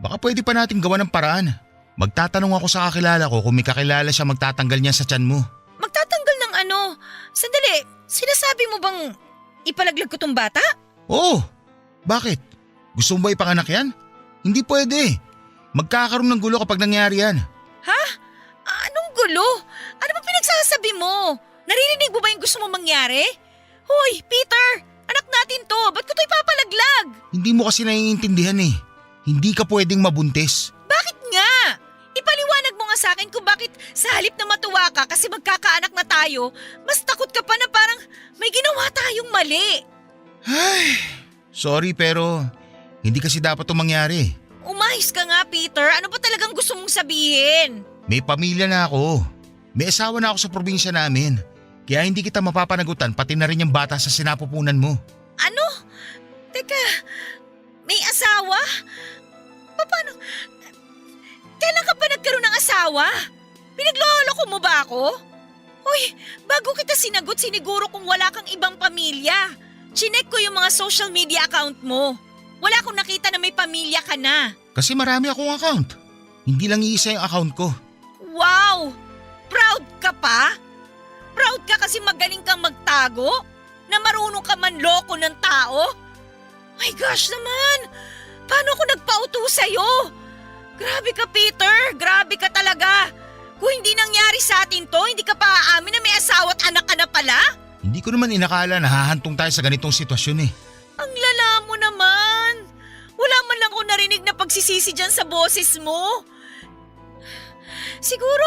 Baka pwede pa natin gawa ng paraan. Magtatanong ako sa kakilala ko kung may kakilala siya magtatanggal niya sa tiyan mo. Magtatanggal ng ano? Sandali, sinasabi mo bang ipalaglag ko tong bata? Oo. Bakit? Gusto mo ba ipanganak yan? Hindi pwede. Magkakaroon ng gulo kapag nangyari yan. Ha? Anong gulo? Ano ba pinagsasabi mo? Naririnig mo ba yung gusto mo mangyari? Hoy, Peter! Anak natin to! Ba't ko to ipapalaglag? Hindi mo kasi naiintindihan eh. Hindi ka pwedeng mabuntis. Bakit nga? Ipaliwanag mo nga sa akin kung bakit sa halip na matuwa ka kasi magkakaanak na tayo, mas takot ka pa na parang may ginawa tayong mali. Sorry pero hindi kasi dapat itong mangyari. Umayos ka nga, Peter. Ano ba talagang gusto mong sabihin? May pamilya na ako. May asawa na ako sa probinsya namin. Kaya hindi kita mapapanagutan pati na rin yung bata sa sinapupunan mo. Ano? Teka, may asawa? Paano? Kailan ka ba nagkaroon ng asawa? Pinagloloko mo ba ako? Hoy, bago kita sinagot, siniguro kung wala kang ibang pamilya. Chinek ko yung mga social media account mo. Wala akong nakita na may pamilya ka na. Kasi marami akong account. Hindi lang iisa yung account ko. Wow! Proud ka pa? Proud ka kasi magaling kang magtago? Na marunong ka manloko ng tao? My gosh naman! Paano ako nagpauto sa'yo? Grabe ka, Peter! Grabe ka talaga! Kung hindi nangyari sa atin to, hindi ka pa aamin na may asawa at anak ka na pala? Hindi ko naman inakala na hahantong tayo sa ganitong sitwasyon eh. Ang lala mo naman! Wala man lang ko narinig na pagsisisi dyan sa boses mo. Siguro,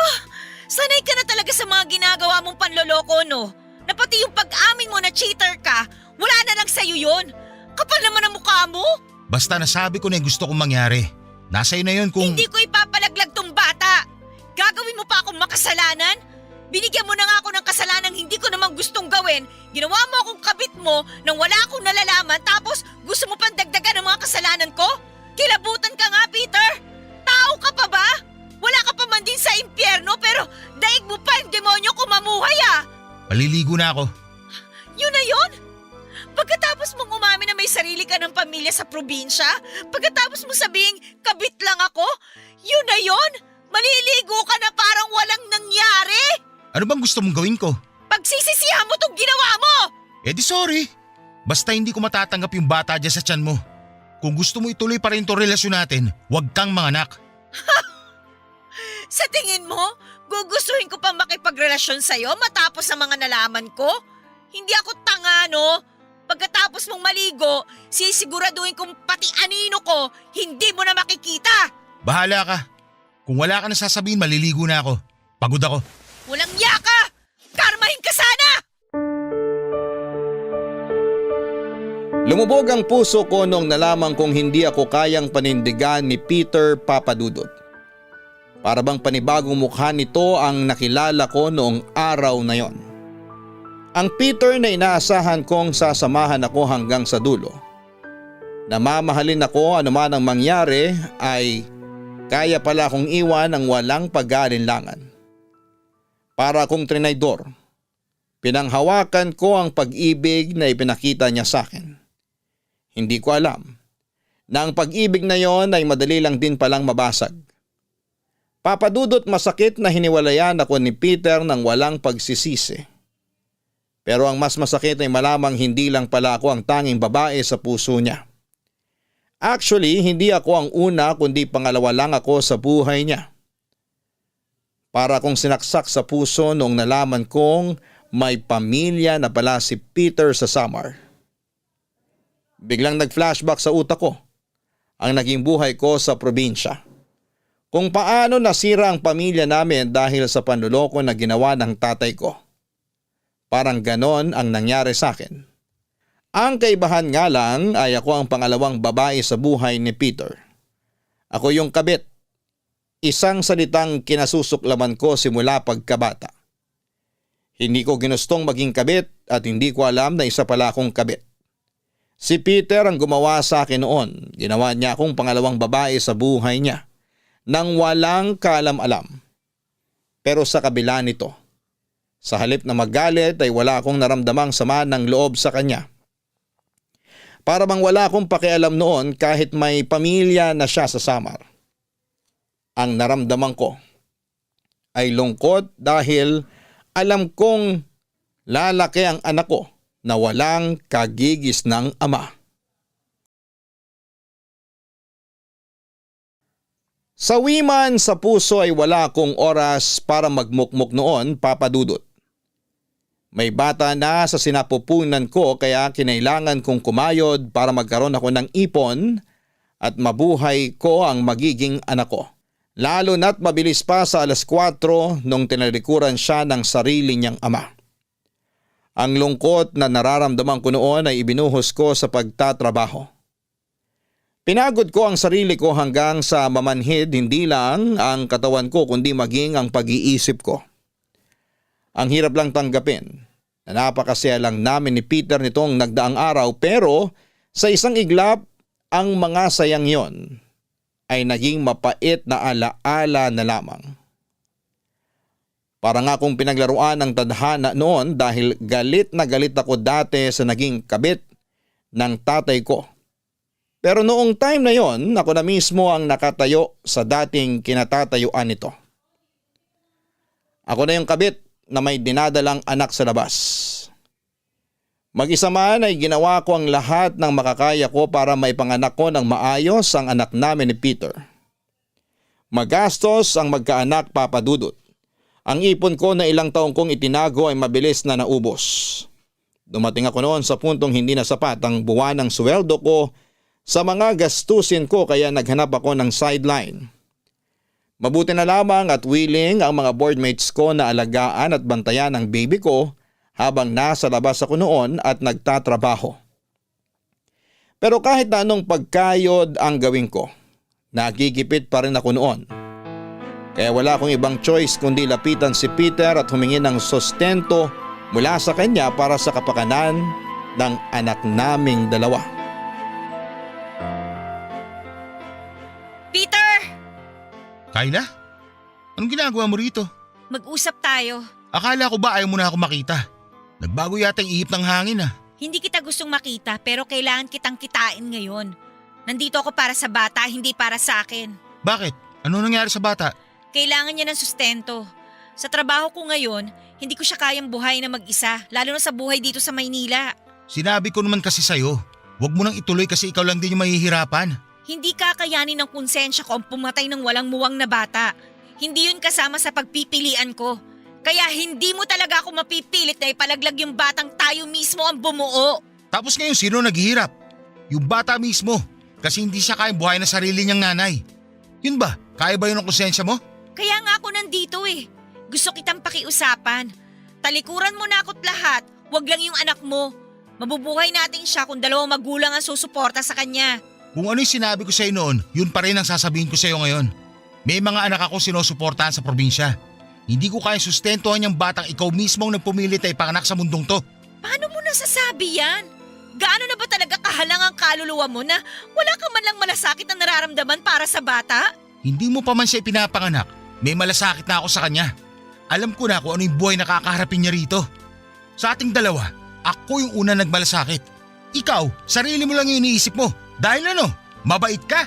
sanay ka na talaga sa mga ginagawa mong panloloko, no? Na pati yung pag-amin mo na cheater ka, wala na lang sa'yo yun. Kapal naman ang mukha mo. Basta nasabi ko na yung gusto kong mangyari. Nasa iyo na yun kung… Hindi ko ipapalaglag tong bata. Gagawin mo pa akong makasalanan? Binigyan mo na nga ako ng kasalanang hindi ko naman gustong gawin. Ginawa mo akong kabit mo nang wala akong nalalaman tapos gusto mo pang dagdagan ng mga kasalanan ko? Kilabutan ka nga, Peter! Tao ka pa ba? Wala ka pa man din sa impyerno pero daig mo pa yung demonyo kung mamuhay ah! Maliligo na ako. Yun na yun? Pagkatapos mong umamin na may sarili ka ng pamilya sa probinsya, pagkatapos mo sabihing kabit lang ako, yun na yun? Maliligo ka na parang walang nangyari? Ano bang gusto mong gawin ko? Pagsisisihan mo tong ginawa mo! Eh di sorry. Basta hindi ko matatanggap yung bata dyan sa tiyan mo. Kung gusto mo ituloy pa rin itong relasyon natin, huwag kang manganak. Sa tingin mo, gugustuhin ko pa makipagrelasyon sa'yo matapos sa mga nalaman ko? Hindi ako tanga, no? Pagkatapos mong maligo, sisiguraduhin kong pati anino ko, hindi mo na makikita. Bahala ka. Kung wala ka na sasabihin, maliligo na ako. Pagod ako. Walang yaka! Karmahin ka sana! Lumubog ang puso ko nung nalaman kong hindi ako kayang panindigan ni Peter Papadudot. Para bang panibagong mukha nito ang nakilala ko noong araw na yon. Ang Peter na inaasahan kong sasamahan ako hanggang sa dulo. Namamahalin ako anuman ang mangyari ay kaya pala akong iwan ng walang pag-aalinlangan. Para akong trinaydor, pinanghawakan ko ang pag-ibig na ipinakita niya sa akin. Hindi ko alam na ang pag-ibig na yon ay madali lang din palang mabasag. Papadudot masakit na hiniwalayan ako ni Peter nang walang pagsisisi. Pero ang mas masakit ay malamang hindi lang pala ako ang tanging babae sa puso niya. Actually, hindi ako ang una kundi pangalawa lang ako sa buhay niya. Para akong sinaksak sa puso noong nalaman kong may pamilya na pala si Peter sa Samar. Biglang nag-flashback sa utak ko ang naging buhay ko sa probinsya. Kung paano nasira ang pamilya namin dahil sa panloloko na ginawa ng tatay ko. Parang ganon ang nangyari sa akin. Ang kaibahan nga lang ay ako ang pangalawang babae sa buhay ni Peter. Ako yung kabit. Isang salitang kinasusuklaman ko simula pagkabata. Hindi ko ginustong maging kabit at hindi ko alam na isa pala akong kabit. Si Peter ang gumawa sa akin noon. Ginawa niya akong pangalawang babae sa buhay niya nang walang kaalam-alam. Pero sa kabila nito, sa halip na magalit ay wala akong naramdamang sama ng loob sa kanya. Para bang wala akong pakialam noon kahit may pamilya na siya sa Samar. Ang naramdaman ko ay lungkot dahil alam kong lalaki ang anak ko na walang kagigis ng ama. Sa wiman sa puso ay wala akong oras para magmukmuk noon, Papa Dudut. May bata na sa sinapupunan ko kaya kinailangan kong kumayod para magkaroon ako ng ipon at mabuhay ko ang magiging anak ko. Lalo na't mabilis pa sa 4:00 nung tinalikuran siya ng sarili niyang ama. Ang lungkot na nararamdaman ko noon ay ibinuhos ko sa pagtatrabaho. Pinagod ko ang sarili ko hanggang sa mamanhid hindi lang ang katawan ko kundi maging ang pag-iisip ko. Ang hirap lang tanggapin na napakasaya lang namin ni Peter nitong nagdaang araw pero sa isang iglap ang mga sayang yon ay naging mapait na alaala na lamang. Para nga akong pinaglaruan ng tadhana noon dahil galit na galit ako dati sa naging kabit ng tatay ko. Pero noong time na yon, ako na mismo ang nakatayo sa dating kinatatayuan nito. Ako na yung kabit na may dinadalang anak sa labas. Mag-isa man ay ginawa ko ang lahat ng makakaya ko para maipanganak ko ng maayos ang anak namin ni Peter. Magastos ang magkaanak, Papa Dudut. Ang ipon ko na ilang taong kong itinago ay mabilis na naubos. Dumating ako noon sa puntong hindi na sapat ang buwan ng sweldo ko sa mga gastusin ko kaya naghanap ako ng sideline. Mabuti na lamang at willing ang mga boardmates ko na alagaan at bantayan ang baby ko habang nasa labas ako noon at nagtatrabaho. Pero kahit na anong pagkayod ang gawin ko, nagigipit pa rin ako noon. Kaya wala akong ibang choice kundi lapitan si Peter at humingi ng sustento mula sa kanya para sa kapakanan ng anak naming dalawa. Peter! Kayla? Anong ginagawa mo rito? Mag-usap tayo. Akala ko ba ayaw mo na ako makita? Nagbago yata yung ihip ng hangin ah. Hindi kita gustong makita pero kailangan kitang kitain ngayon. Nandito ako para sa bata, hindi para sa akin. Bakit? Ano nangyari sa bata? Kailangan niya ng sustento. Sa trabaho ko ngayon, hindi ko siya kayang buhay na mag-isa, lalo na sa buhay dito sa Maynila. Sinabi ko naman kasi sa'yo, huwag mo nang ituloy kasi ikaw lang din yung mahihirapan. Hindi kakayanin ng konsensya ko ang pumatay ng walang muwang na bata. Hindi yun kasama sa pagpipilian ko. Kaya hindi mo talaga ako mapipilit na ipalaglag yung batang tayo mismo ang bumuo. Tapos ngayon sino naghihirap? Yung bata mismo. Kasi hindi siya kayang buhay na sarili niyang nanay. Yun ba? Kaya ba yun ang konsensya mo? Kaya nga ako nandito eh. Gusto kitang pakiusapan. Talikuran mo na ako't lahat. Huwag lang yung anak mo. Mabubuhay natin siya kung dalawang magulang ang susuporta sa kanya. Kung ano yung sinabi ko sa'yo noon, yun pa rin ang sasabihin ko sa'yo ngayon. May mga anak ako sinusuportahan sa probinsya. Hindi ko kaya sustentuhan yung batang ikaw mismo ang nagpumilit na ipanganak sa mundong to. Paano mo nasasabi yan? Gaano na ba talaga kahalang ang kaluluwa mo na wala ka man lang malasakit na nararamdaman para sa bata? Hindi mo pa man siya ipinapanganak, may malasakit na ako sa kanya. Alam ko na kung ano yung buhay na kakaharapin niya rito. Sa ating dalawa, ako yung una nagmalasakit. Ikaw, sarili mo lang yung iniisip mo. Dahil ano? Mabait ka.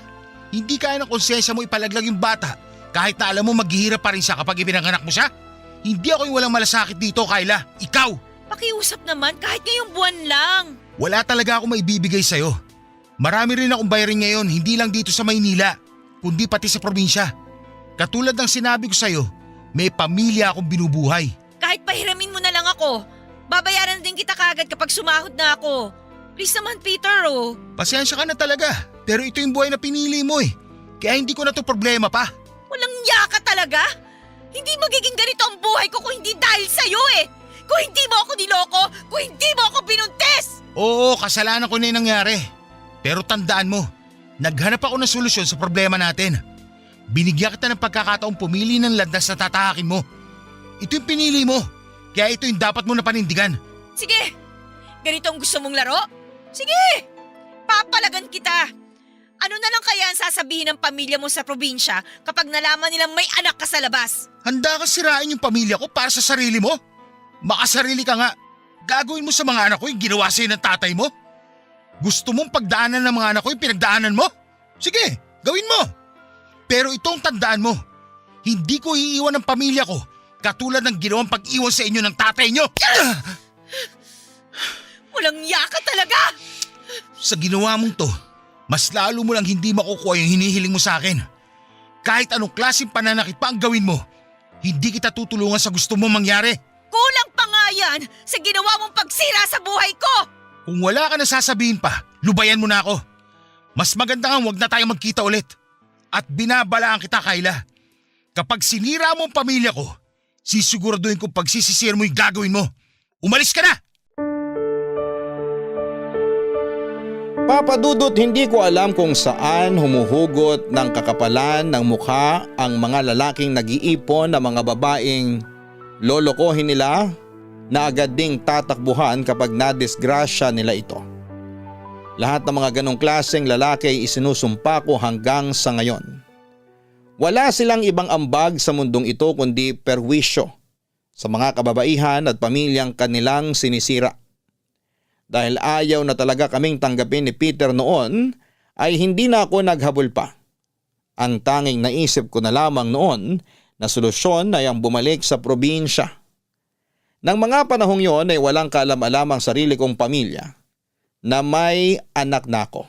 Hindi kaya ng konsensya mo ipalaglag yung bata kahit na alam mo maghihirap pa rin siya kapag ipinanganak mo siya. Hindi ako yung walang malasakit dito, Kyla. Ikaw! Pakiusap naman kahit ngayong buwan lang. Wala talaga akong maibibigay sa'yo. Marami rin akong bayarin ngayon, hindi lang dito sa Maynila, kundi pati sa probinsya. Katulad ng sinabi ko sa'yo, may pamilya akong binubuhay. Kahit pahiramin mo na lang ako, babayaran din kita kagad kapag sumahod na ako. Please naman, Peter, oh. Pasensya ka na talaga, pero ito yung buhay na pinili mo eh. Kaya hindi ko na to problema pa. Walang yaka talaga? Hindi magiging ganito ang buhay ko kung hindi dahil sa'yo eh. Kung hindi mo ako niloko, kung hindi mo ako binuntis. Oo, kasalanan ko na yung nangyari. Pero tandaan mo, naghanap ako ng solusyon sa problema natin. Binigyan kita ng pagkakataong pumili ng landas na tatahakin mo. Ito yung pinili mo, kaya ito yung dapat mo na panindigan. Sige, ganito ang gusto mong laro? Sige, papalagan kita. Ano na lang kaya ang sasabihin ng pamilya mo sa probinsya kapag nalaman nilang may anak ka sa labas? Handa ka sirain yung pamilya ko para sa sarili mo? Makasarili ka nga. Gagawin mo sa mga anak ko yung ginawa sa'yo ng tatay mo? Gusto mong pagdaanan ng mga anak ko yung pinagdaanan mo? Sige, gawin mo. Pero itong tandaan mo, hindi ko iiwan ng pamilya ko katulad ng ginawang pag-iwan sa inyo ng tatay nyo. Walang yaka talaga! Sa ginawa mong to, mas lalo mo lang hindi makukuha yung hinihiling mo sa akin. Kahit anong klaseng pananakit pa ang gawin mo, hindi kita tutulungan sa gusto mong mangyari. Kulang pa nga yan sa ginawa mong pagsira sa buhay ko! Kung wala ka na sasabihin pa, lubayan mo na ako. Mas maganda nga huwag na tayo magkita ulit. At binabalaan kita, Kyla. Kapag sinira mo ang pamilya ko, sisiguraduhin kong pagsisisir mo yung gagawin mo. Umalis ka na! Papa Dudut, hindi ko alam kung saan humuhugot ng kakapalan ng mukha ang mga lalaking nag-iipon na mga babaeng lolokohin nila na agad ding tatakbuhan kapag nadisgrasya nila ito. Lahat ng mga ganong klaseng lalaki ay isinusumpa ko hanggang sa ngayon. Wala silang ibang ambag sa mundong ito kundi perwisyo sa mga kababaihan at pamilyang kanilang sinisira. Dahil ayaw na talaga kaming tanggapin ni Peter noon, ay hindi na ako naghabol pa. Ang tanging naisip ko na lamang noon na solusyon ay ang bumalik sa probinsya. Nang mga panahong yon ay walang kaalam-alam ang sarili kong pamilya na may anak na ako.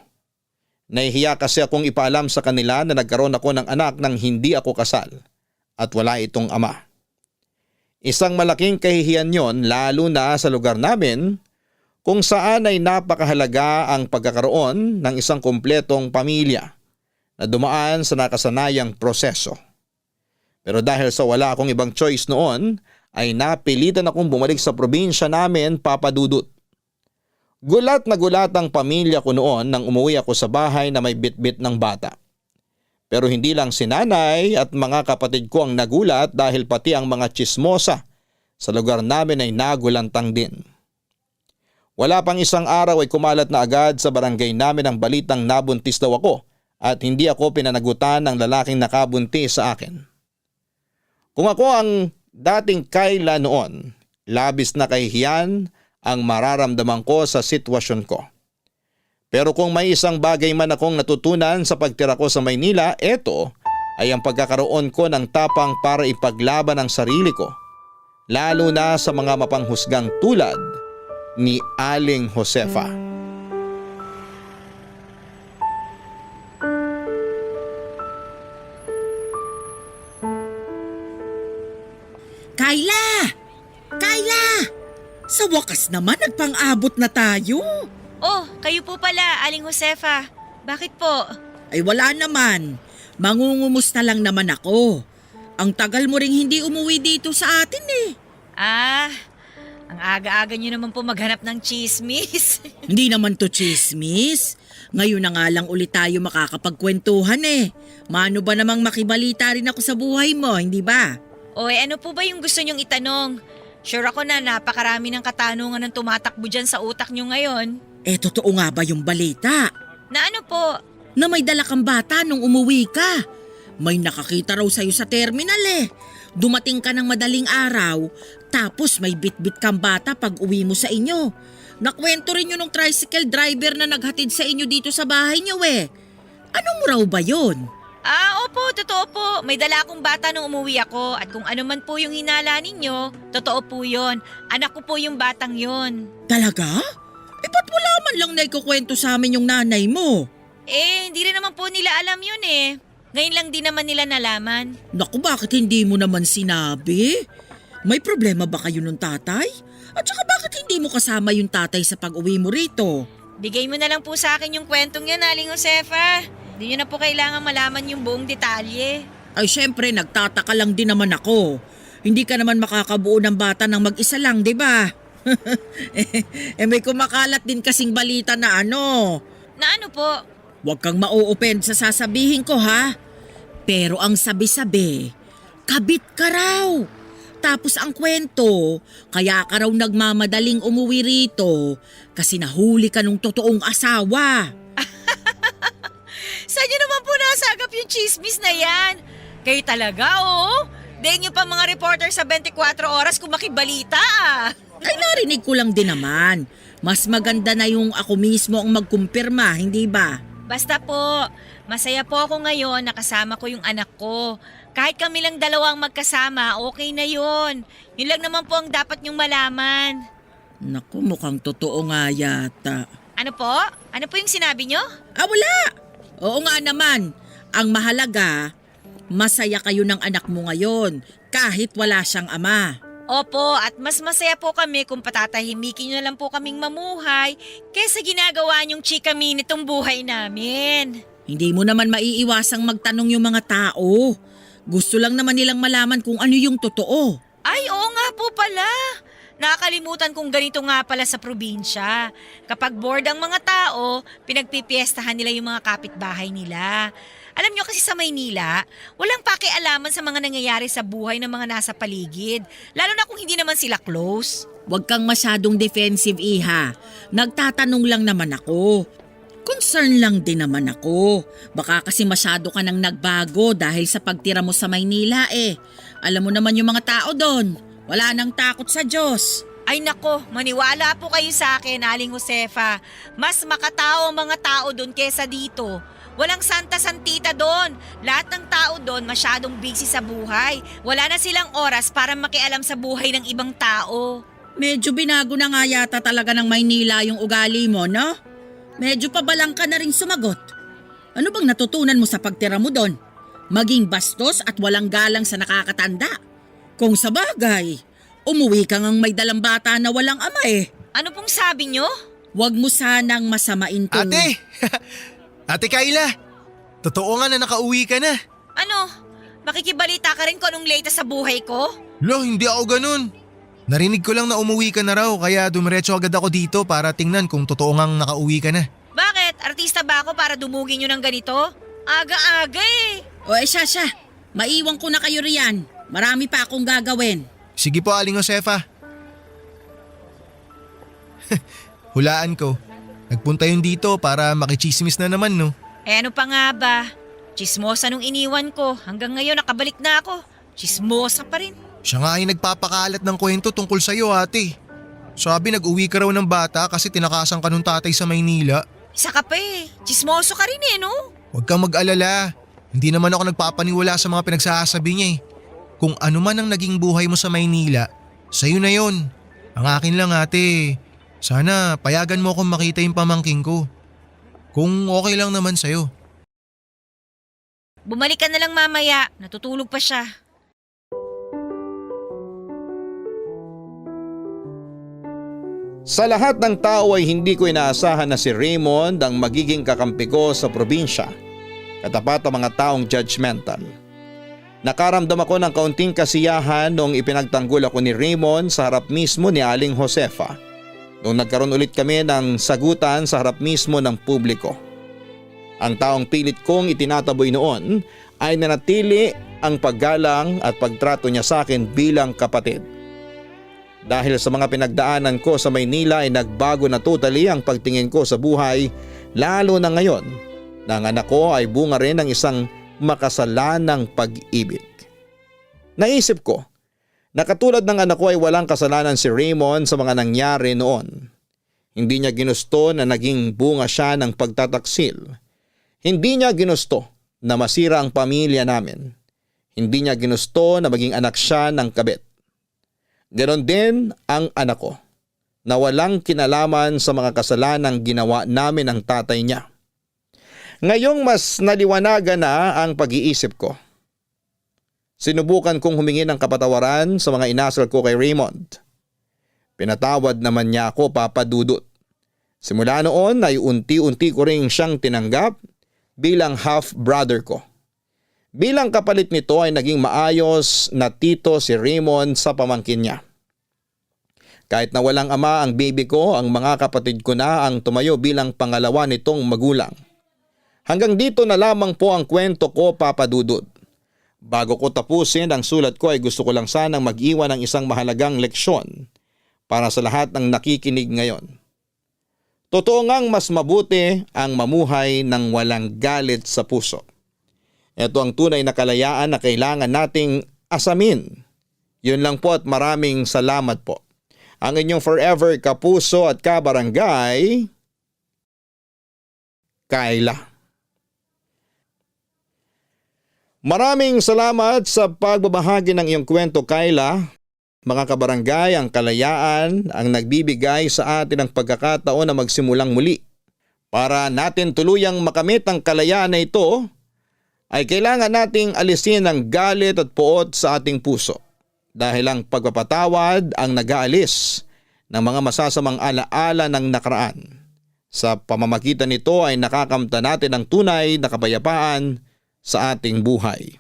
Nahihiya kasi akong ipaalam sa kanila na nagkaroon ako ng anak nang hindi ako kasal at wala itong ama. Isang malaking kahihiyan yon lalo na sa lugar namin kung saan ay napakahalaga ang pagkakaroon ng isang kumpletong pamilya na dumaan sa nakasanayang proseso. Pero dahil sa wala akong ibang choice noon, ay napilitan akong bumalik sa probinsya namin, Papa Dudut. Gulat na gulat ang pamilya ko noon nang umuwi ako sa bahay na may bitbit ng bata. Pero hindi lang si nanay at mga kapatid ko ang nagulat dahil pati ang mga tsismosa sa lugar namin ay nagulantang din. Wala pang isang araw ay kumalat na agad sa barangay namin ang balitang nabuntis daw ako at hindi ako pinanagutan ng lalaking nakabuntis sa akin. Kung ako ang dating Kyla noon, labis na kahihiyan ang mararamdaman ko sa sitwasyon ko. Pero kung may isang bagay man akong natutunan sa pagtira ko sa Maynila, ito ay ang pagkakaroon ko ng tapang para ipaglaban ang sarili ko, lalo na sa mga mapanghusgang tulad ni Aling Josefa. Kyla! Kyla! Sa wakas naman nagpang-abot na tayo. Oh, kayo po pala, Aling Josefa. Bakit po? Ay wala naman. Mangungumusta lang naman ako. Ang tagal mo ring hindi umuwi dito sa atin eh. Ah, ang aga-aga niyo naman po maghanap ng chismis. Hindi naman to chismis. Ngayon na nga lang ulit tayo makakapagkwentuhan eh. Mano ba namang makibalita rin ako sa buhay mo, hindi ba? O ano po ba yung gusto niyong itanong? Sure ako na napakarami ng katanungan ng tumatakbo dyan sa utak niyo ngayon. Eh totoo nga ba yung balita? Na ano po? Na may dala kang bata nung umuwi ka. May nakakita raw sa'yo sa terminal eh. Dumating ka ng madaling araw, tapos may bitbit kang bata pag uwi mo sa inyo. Nakwento rin yun ng tricycle driver na naghatid sa inyo dito sa bahay niyo eh. Anong raw ba yon? Opo, totoo po. May dala akong bata nung umuwi ako at kung ano man po yung hinala ninyo, totoo po yon. Anak ko po yung batang yon. Talaga? Ba't wala man lang naikukwento sa amin yung nanay mo? Hindi rin naman po nila alam yun eh. Ngayon lang din naman nila nalaman. Naku, bakit hindi mo naman sinabi? May problema ba kayo ng tatay? At saka bakit hindi mo kasama yung tatay sa pag-uwi mo rito? Bigay mo na lang po sa akin yung kwentong yan, Aling Josefa. Hindi nyo na po kailangan malaman yung buong detalye. Ay syempre, nagtataka lang din naman ako. Hindi ka naman makakabuo ng bata ng mag-isa lang, di ba? May kumakalat din kasing balita na ano. Na ano po? Huwag kang ma-o-offend sa sasabihin ko ha. Pero ang sabi-sabi, kabit ka raw. Tapos ang kwento, kaya ka raw nagmamadaling umuwi rito kasi nahuli ka nung totoong asawa. Saan nyo naman po nasagap yung chismis na yan? Kayo talaga, oo? Daig nyo pa mga reporter sa 24 oras kung makibalita Ay narinig ko lang din naman. Mas maganda na yung ako mismo ang magkumpirma, hindi ba? Basta po, masaya po ako ngayon na kasama ko yung anak ko. Kahit kami lang dalawang magkasama, okay na yun. Yun lang naman po ang dapat nyong malaman. Naku, mukhang totoo nga yata. Ano po? Ano po yung sinabi nyo? Wala! Oo nga naman. Ang mahalaga, masaya kayo ng anak mo ngayon kahit wala siyang ama. Opo, at mas masaya po kami kung patatahimikin nyo na lang po kaming mamuhay kaysa ginagawa nyong chikami nitong buhay namin. Hindi mo naman maiiwasang magtanong yung mga tao. Gusto lang naman nilang malaman kung ano yung totoo. Ay, oo nga po pala. Nakakalimutan kong ganito nga pala sa probinsya. Kapag bored ang mga tao, pinagpipiestahan nila yung mga kapitbahay nila. Alam nyo kasi sa Maynila, walang pakialaman sa mga nangyayari sa buhay ng mga nasa paligid. Lalo na kung hindi naman sila close. Huwag kang masyadong defensive, Iha. Nagtatanong lang naman ako. Concern lang din naman ako. Baka kasi masyado ka nang nagbago dahil sa pagtira mo sa Maynila eh. Alam mo naman yung mga tao doon. Wala nang takot sa Diyos. Ay nako, maniwala po kayo sa akin, Aling Josefa. Mas makatao ang mga tao doon kesa dito. Walang santa-santita doon. Lahat ng tao doon masyadong busy sa buhay. Wala na silang oras para makialam sa buhay ng ibang tao. Medyo binago na nga yata talaga ng Maynila yung ugali mo, no? Medyo pabalang ka na rin sumagot. Ano bang natutunan mo sa pagtira mo doon? Maging bastos at walang galang sa nakakatanda. Kung sa bagay, umuwi ka ngang may dalang bata na walang ama eh. Ano pong sabi nyo? Huwag mo sanang masamain tong... Ate! Ate Kayla! Totoo nga na nakauwi ka na. Ano? Makikibalita ka rin kung anong latest sa buhay ko? Lo, hindi ako ganun. Narinig ko lang na umuwi ka na raw kaya dumiretso agad ako dito para tingnan kung totoo ngang nakauwi ka na. Bakit? Artista ba ako para dumugin nyo ng ganito? Aga-aga eh. O siya. Maiwan ko na kayo riyan. Marami pa akong gagawin. Sige po, Aling Josefa. Hulaan ko. Nagpunta yun dito para makichismis na naman, no? Ano pa nga ba? Chismosa nung iniwan ko. Hanggang ngayon nakabalik na ako. Chismosa pa rin. Siya nga ay nagpapakalat ng kwento tungkol sa'yo, ate. Sabi nag-uwi ka raw ng bata kasi tinakasan ka nung tatay sa Maynila. Isa ka pa eh. Chismoso ka rin eh, no? Huwag kang mag-alala. Hindi naman ako nagpapaniwala sa mga pinagsasabi niya eh. Kung ano man ang naging buhay mo sa Maynila, sa'yo na yon. Ang akin lang, ate, sana payagan mo akong makita yung pamangking ko. Kung okay lang naman sa'yo. Bumalik ka na lang mamaya. Natutulog pa siya. Sa lahat ng tao ay hindi ko inaasahan na si Raymond ang magiging kakampi ko sa probinsya. Katapat ang mga taong judgmental. Nakaramdam ako ng kaunting kasiyahan noong ipinagtanggol ako ni Raymond sa harap mismo ni Aling Josefa. Noong nagkaroon ulit kami ng sagutan sa harap mismo ng publiko. Ang taong pilit kong itinataboy noon ay nanatili ang paggalang at pagtrato niya sa akin bilang kapatid. Dahil sa mga pinagdaanan ko sa Maynila ay nagbago na totally ang pagtingin ko sa buhay, lalo na ngayon na ang anak ko ay bunga rin ng isang makasalanang pag-ibig. Naisip ko na katulad ng anak ko ay walang kasalanan si Raymond sa mga nangyari noon. Hindi niya ginusto na naging bunga siya ng pagtataksil. Hindi niya ginusto na masira ang pamilya namin. Hindi niya ginusto na maging anak siya ng kabit. Ganon din ang anak ko na walang kinalaman sa mga kasalanang ginawa namin ng tatay niya. Ngayong mas naliwanagan na ang pag-iisip ko. Sinubukan kong humingi ng kapatawaran sa mga inasal ko kay Raymond. Pinatawad naman niya ako, Papa Dudut. Simula noon ay unti-unti ko rin siyang tinanggap bilang half-brother ko. Bilang kapalit nito ay naging maayos na tito si Raymond sa pamangkin niya. Kahit na walang ama ang baby ko, ang mga kapatid ko na ang tumayo bilang pangalawa nitong magulang. Hanggang dito na lamang po ang kwento ko, Papa Dudut. Bago ko tapusin ang sulat ko ay gusto ko lang sanang mag-iwan ng isang mahalagang leksyon para sa lahat ng nakikinig ngayon. Totoo ngang mas mabuti ang mamuhay ng walang galit sa puso. Ito ang tunay na kalayaan na kailangan nating asamin. Yun lang po at maraming salamat po. Ang inyong forever kapuso at kabarangay, Kayla. Maraming salamat sa pagbabahagi ng iyong kwento, Kayla. Mga kabarangay, ang kalayaan ang nagbibigay sa atin ng pagkakataon na magsimulang muli. Para natin tuluyang makamit ang kalayaan na ito, ay kailangan nating alisin ang galit at puot sa ating puso. Dahil ang pagpapatawad ang nag-aalis ng mga masasamang alaala ng nakaraan. Sa pamamagitan nito ay nakakamta natin ang tunay na kapayapaan sa ating buhay.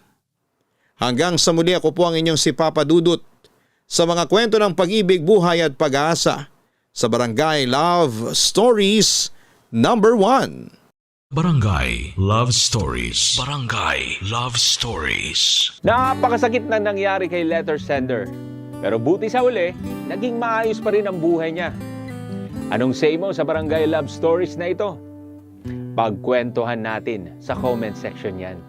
Hanggang sa muli, ako po ang inyong si Papa Dudut sa mga kwento ng pag-ibig, buhay at pag-asa sa Barangay Love Stories number 1. Barangay Love Stories. Barangay Love Stories. Napakasakit na nangyari kay letter sender. Pero buti sa uli, naging maayos pa rin ang buhay niya. Anong say mo sa Barangay Love Stories na ito? Pagkwentuhan natin sa comment section yan.